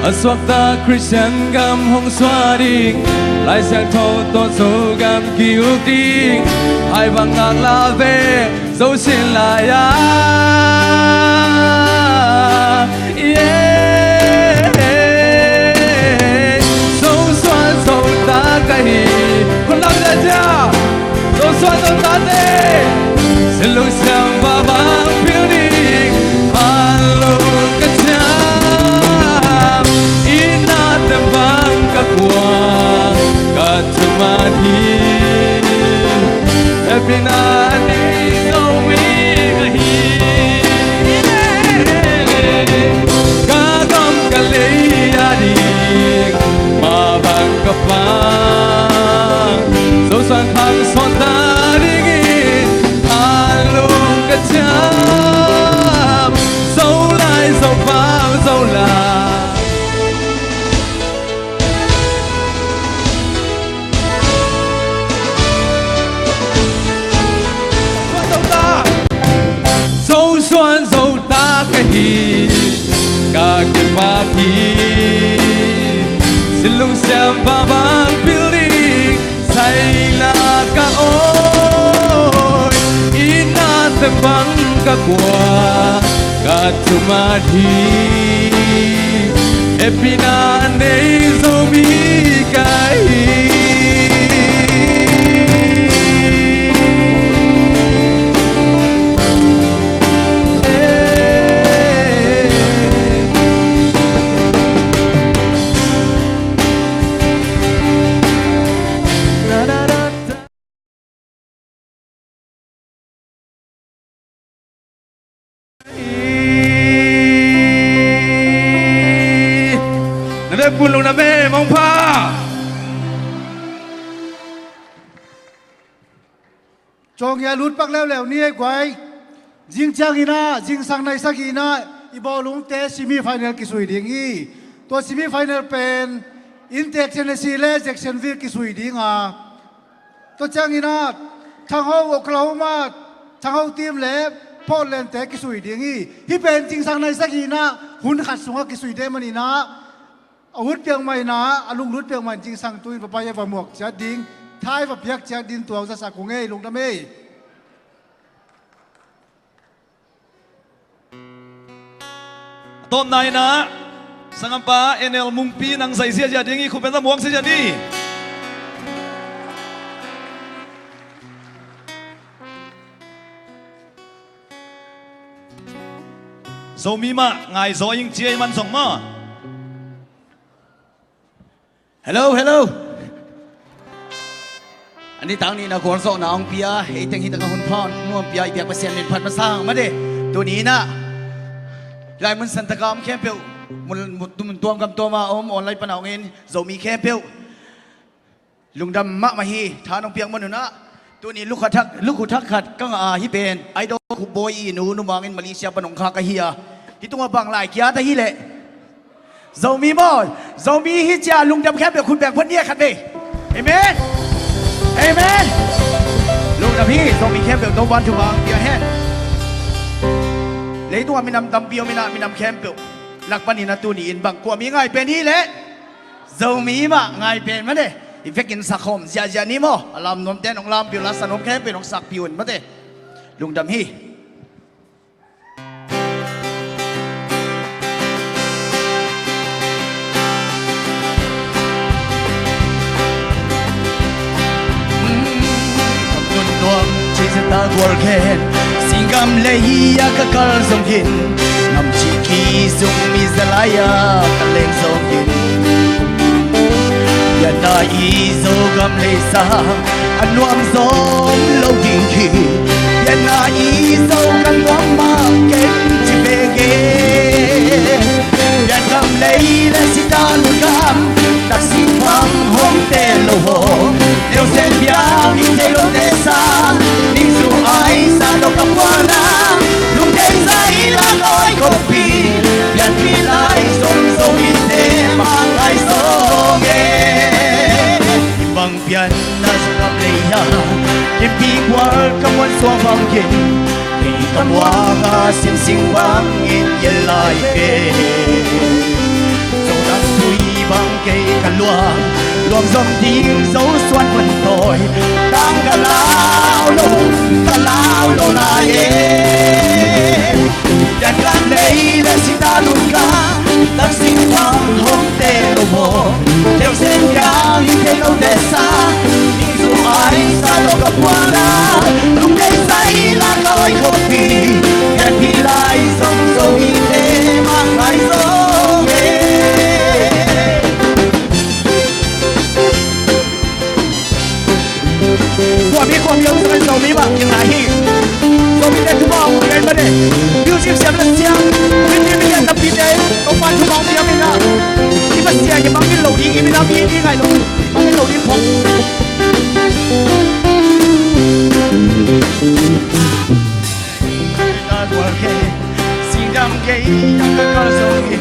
aswakta Christian gam hong swaring lai sang tho to so gam kiu ding hai bang ngang la ve so sin la ya con làm ra cha rồi xoay tao ta tê xin lỗi sang và bang phiêu đi alo cái cha ina tem bang cả qua cả chuma đi happy na đi đâu mi cái hi กับฟ้าโซสังขังสอนตาดิกิอาลุงกระจามโซไลโซฟ้าโซลาsoan zo ta ka hi ka ke ma ki silung sam ba ba building sai la ka oi ina te bang ka kwa ka tu ma thi epina nei zo mi kaiปุลงนะเบ้มองผ้าจงอย่าหลุดปักแล้วนี่ไอ้ควายยิงจ้างอีน่ายิงสังในสักอีน่าอีบอลลุงเตะซิมีไฟแนลกิสุยดิ่งอีตัวซิมีไฟแนลเป็นอินเตอร์เนซีเล่เจ็กเซนวิลกิสุยดิ่งอ่ะตัวจ้างอีน่าทางห้องโอคลาโฮมาทางห้องทีมเล็บพอลแลนด์เตะกิสุยดิ่งอีที่เป็นยิงสังในสักอีน่าหุ่นขัดสูงกิสุยเดมันอีน่าอาวุธเพียงไม่นะอลุงรุดเพียงไม่จริงสั่งตุยปะปายว่าหมวกจะดิ้งท้ายว่าเพียกจะดินตัวจะสักคงเอ้ลุงทำไมต้นนายนะสังปะเอเนลมุงปีนังใส่เสียจะดิ้งอีคุณเป็นตะมวงเสียจะดีโซมีมาไงโซยิงเจียมันส่งมาHello Hello อันนี้ทางนี้นะคนโซนองเปียเฮตังฮิตังหุ่นพรง่วงเปียอีเปียเปอร์เซ็นต์เล่นพัดมาสร้างมาเด้ตัวนี้นะลายมันสันตกรรมแค่เปียวมันตัวกับตัวมาอมออนไลน์ปนเอาเงินโซมีแค่เปียวลุงดำมะมาฮีทานองเปียงมันอยู่นะตัวนี้ลูกขุทักขัดกังอาฮิเป็นไอดอลคุบอยอีนูนุมาเงินมาเลเซียปนองคากะเฮียที่ตัวบางหลายเกียร์ตะฮีเละโซมีบอลโซมีฮิจาลุงดำแค่เปียวคุณแบ่งพ้นเนี่ยขัดเบ้เอเมนเอเมนลุงดำพี่โซมีแค่เปียวตัวบอลถูกวางเปียแห้งเลยตัวมีนำตำเปียวมีนำแคมเปียวหลักปนินาตัวนี้อินบังกว่ามีง่ายเป็นที่เละโซมีมาง่ายเป็นมาเด้อีเฟกินสักคมยานี่มั้งลำนมเต้นของลำเปียวลัสนมแค่เป็นของสักเปียวมาเด้ลุงดำพี่ตากวอลเคนสิงกำเลยยากกะลส่งหินน้ำชีกีส่งมีสลายกะเลงส่งหินยานาอีโซกำเลยสาอันวมส่งโลกิงคียานาอีโซกันวมมาเก่งจิเบเกยากำเลยและสิตาลุกำตักสิฟังหงเตโลโฮเดี๋ยวเส้นยาวอิเตโลเตซาAi sa lo kapwana lung dei sai la loi kopi yan pi lai som som ite ma lai song e bang pian na sa pleya kim pi kwal kamwan so bang kin ni kamwa ga sim sing bang in ye lai ke so dang sui bang ke kalwang luang som ding so suan man toy tang ka lao lo ka lao lo na ye yan kan nei le si ta lu ka ta sing bang hom te lo mo teo sen ya ni te lo de sa ni su ai sa lo ka pwa na lung dei sai la loi ko pi yan pi lai som so i te ma lai soว่ามีคนเยอะเป็นโซมีบ้างยังไงโซมีได้ทุกบ้างเล่นมาเด้มิวสิกเสียงเสียงวิธีมีอย่างกับปีเด้ต้องฟังทุกบ้างเสียงไม่ละที่มาเสียงยังบางทีเหล่าดีกินไม่ละพี่ đi ngày lùng mà cái lùng đi phong ta qua kề xin đam kề yang cái con sông in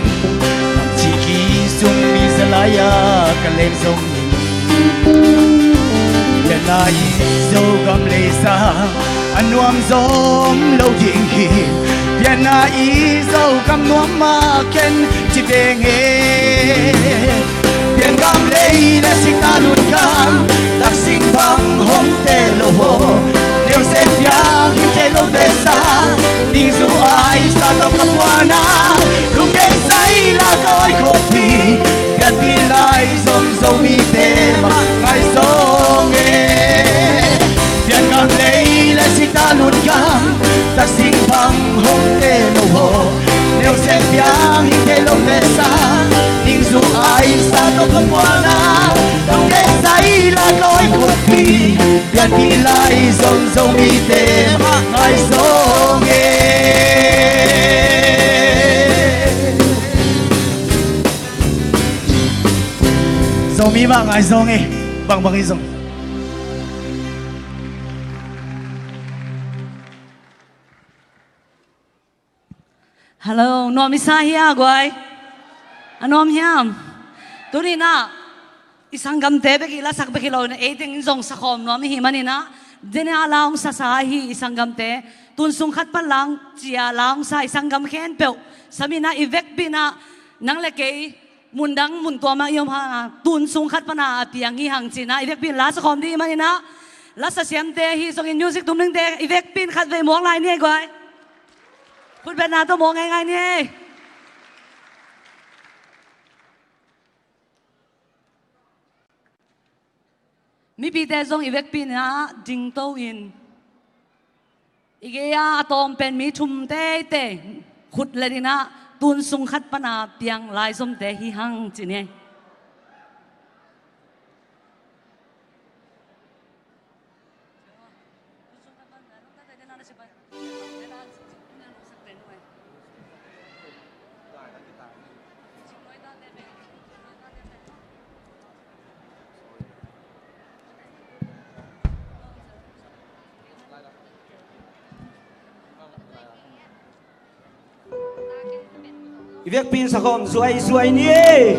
chỉ khi sông mi sẽ lại cái lên sông hiện nay dâu gầm lê sa anh nuông giống lâu điện khi hiện nay dâu gầm nuông mà ken chỉ về nghe hiện gầm lê là sinh ta luôn cam đặc sinh bằng hôm tê lô nếu sẽ phía khi tê lô về xa nhưng dù ai xa đâu gặp qua na lúc đến say là coi khổ thì gần đi lại giống dâu mi tê mà ngày dâu nghe hiện gầm lê là sinh ta luôn cam đặc sinh bằng hôm tê lô nếu sẽ phía khi tê lô về xa nhưng dù ai xa đâu gặp qua na lúc đến say là coi khổ thì gần đi lại giống dâu mi tê mà ngày dâu nghe dâu mi mà ngày dâu nghe bằng bằng ý dâu Hello, nom isa hiya guay. Anom hiam. Tuni na. Isang gamte bekila sak bekilo na 18 zong sakom nom hi manina. Dene alaong sa sahi isang gamte. Tunsung khat pa lang chia lang sa isang gam khen pe. Samina ivek bina nang lekay mundang muntua ma yom ha tunsung khat pa na piang hi hang china ivek bin la sakom di manina. La sa siamte hi song in music tumning te ivek bin khat ve mong lai ni guay. คุณเป็นนาตัวมองไงนี่มีปีแต่ทรงอีเวกปีนะจิงโตอินอีกอย่างอะตอมเป็นมีชุมเตเตขุดเลยนะตุนสุงขัดปนาเปียงลายสมเตหิหังจีเนี่ยviệc pin sao không ruồi ruồi nhé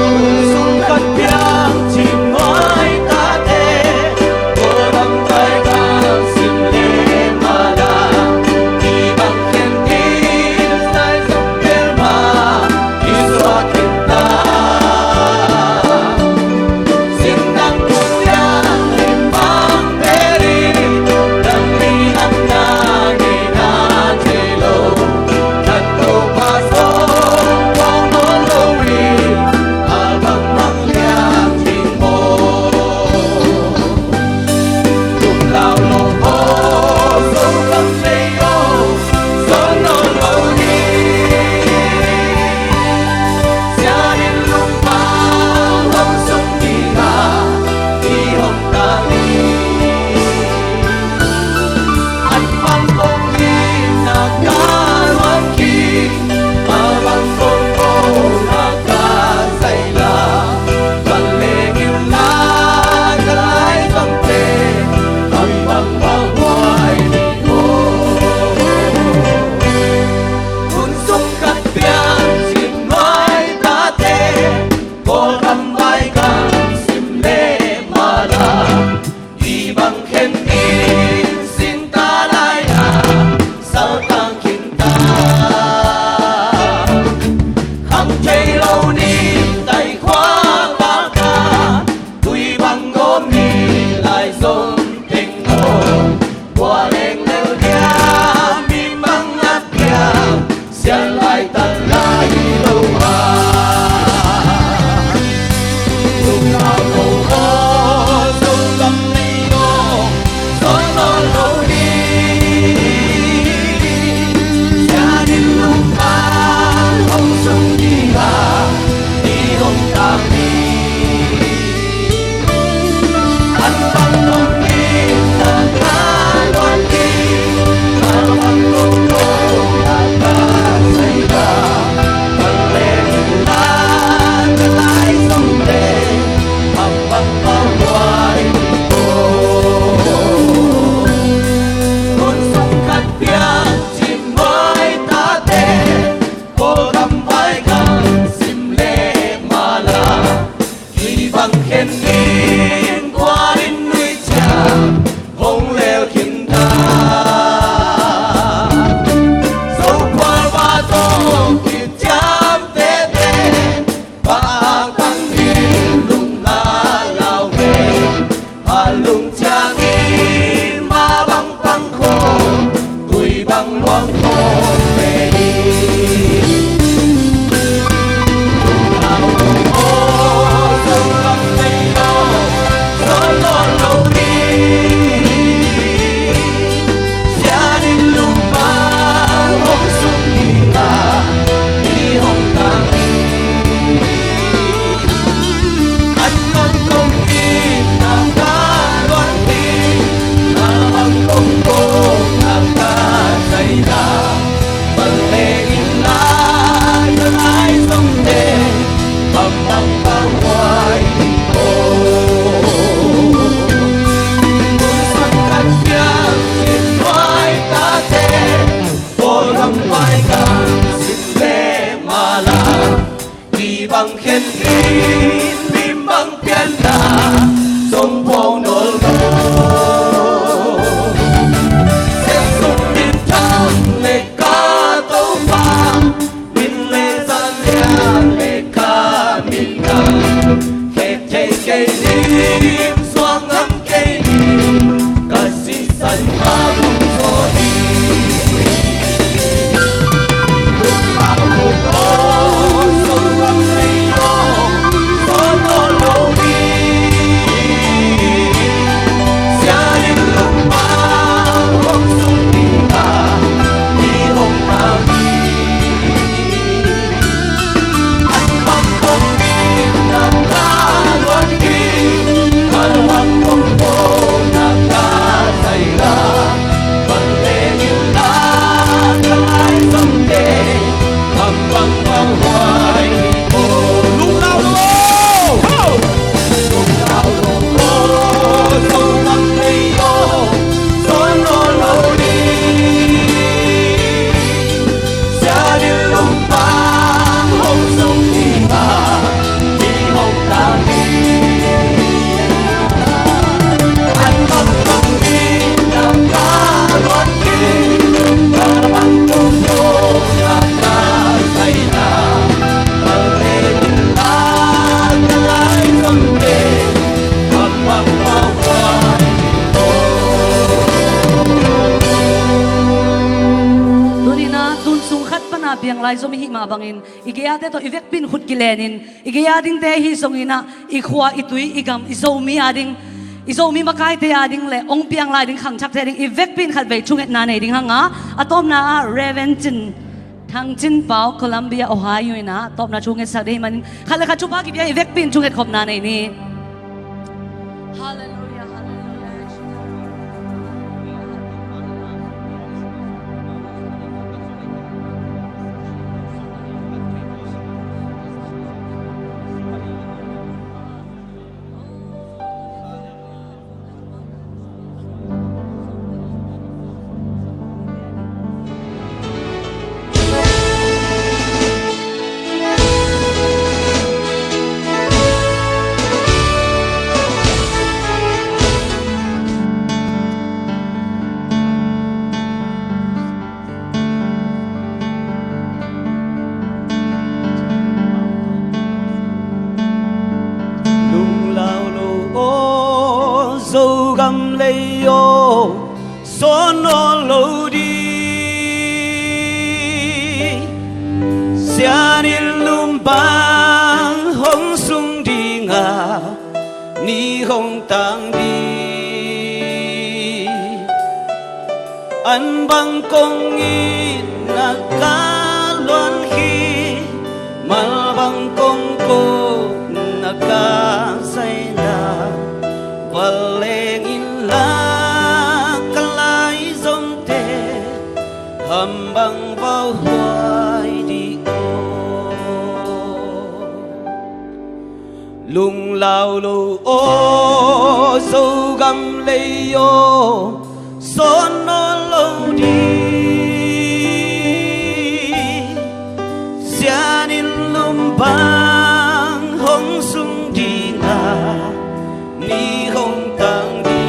Hãy subscribe cho kênh Ghiền Mì Gõ để không bỏ lỡ bimbang piana sông phong nổi sesung bintang leka tau bang bin le san lian leka bintang kete kedim suang am kedim kasih san harum sodi biang lai zomi hi ma bangin igaya te to ivek pin khut kilenin igaya ding te hi songina ikhwa itui igam izomi ading izomi makai te ading le ong piang lai ding khang chak te ding ivek pin khat ve chunget na nei ding hanga atom na Reventin thang chin pau Columbia Ohio na top na chunget sa dei man khala kha chupa ki bia ivek pin chunget khop na nei ni hallelujah. An bang kong i nakaluan hi mal bang kong ko nakasay na waleng ila kalay zonte hambang bao hoài đi ô lung lao lu ô sâu găm lây ô son nó lâu đi xian in lum bang hong sung đi na ni hong tang đi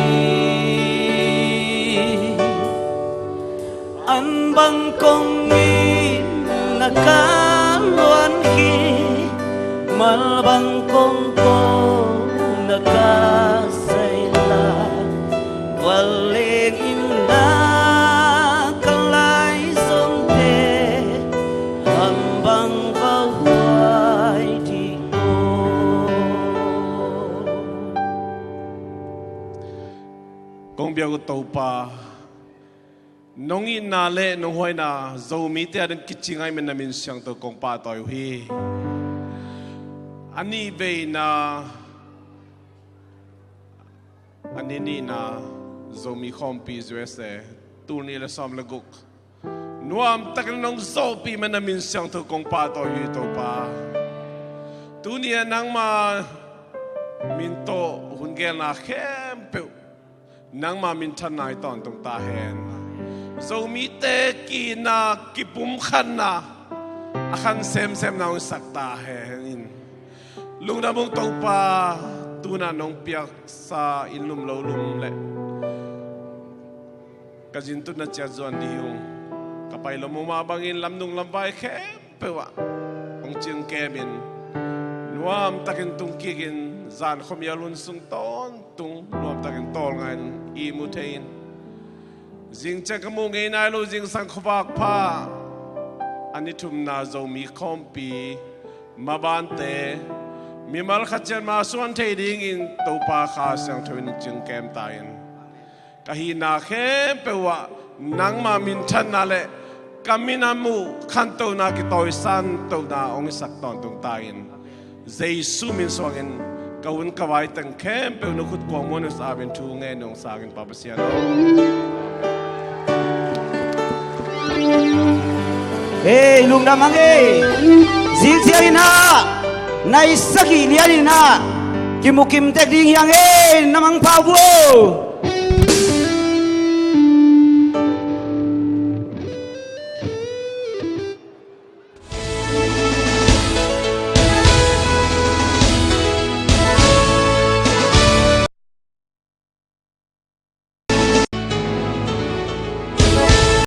an bang kong in na ka luan khi mal bang kong ko na ka say la waleng in la kalay zonte hambang bao hoài đi công việc của tàu pa nông in na lệ nông hoài na dầu mi te đến kitchen ai mình nằm in sang tàu công pa tàu hi anh đi về na anh đi na dầu mi không pi USA tu ni là xóm là gục nuam tắc nông dầu pi mình nằm in sang tàu công pa tàu hi tàu pa tu ni nang ma min to hun gel na khem pe nang ma min than nai ton tong ta hen zo mi te ki na ki pum khan na akhan sem sem na sak ta hen in ลุงดำมงตปาตูน่ะน้องเปียกซาอินลุมเลาลุมเละกะจินตุน่ะเจ้าจวนดิฮงกะไปลมมาบังอินลำนุงลำไว้แค่เปวะองจึงแกมินนวมตะกินตุงกิกินจานขมยาลุนสุงต้นตุงนวมตะกินตอลงันอีมุเทนจิงเจกมุงเงินไอโลจิงสังขวักผ้าอันนี้ทุมนาโจมีคอมปีมาบานเตมีมัลขัดเจนมาส่วนเทดิ้งอินตัวปาคาเสียงทวินจึงแกมตายนกะฮีนาเข้มเปวะนังมามินทันนาเลกามินามูขันตัวนากิตอยสันตัวนาองค์สักตอนตรงตายนเจสุมินสวงินกะวุนกะไว้ตั้งเข้มเปวนุขุดกองมนุษย์อาเป็นทูเงินองสากินปาปเสียนเฮ้ลุงดำมังเอ้ซิเซียรินาในสักกี่เนียรินากิมุกิมเต็กดิ้งยังเอ้น้ำมังพาวโว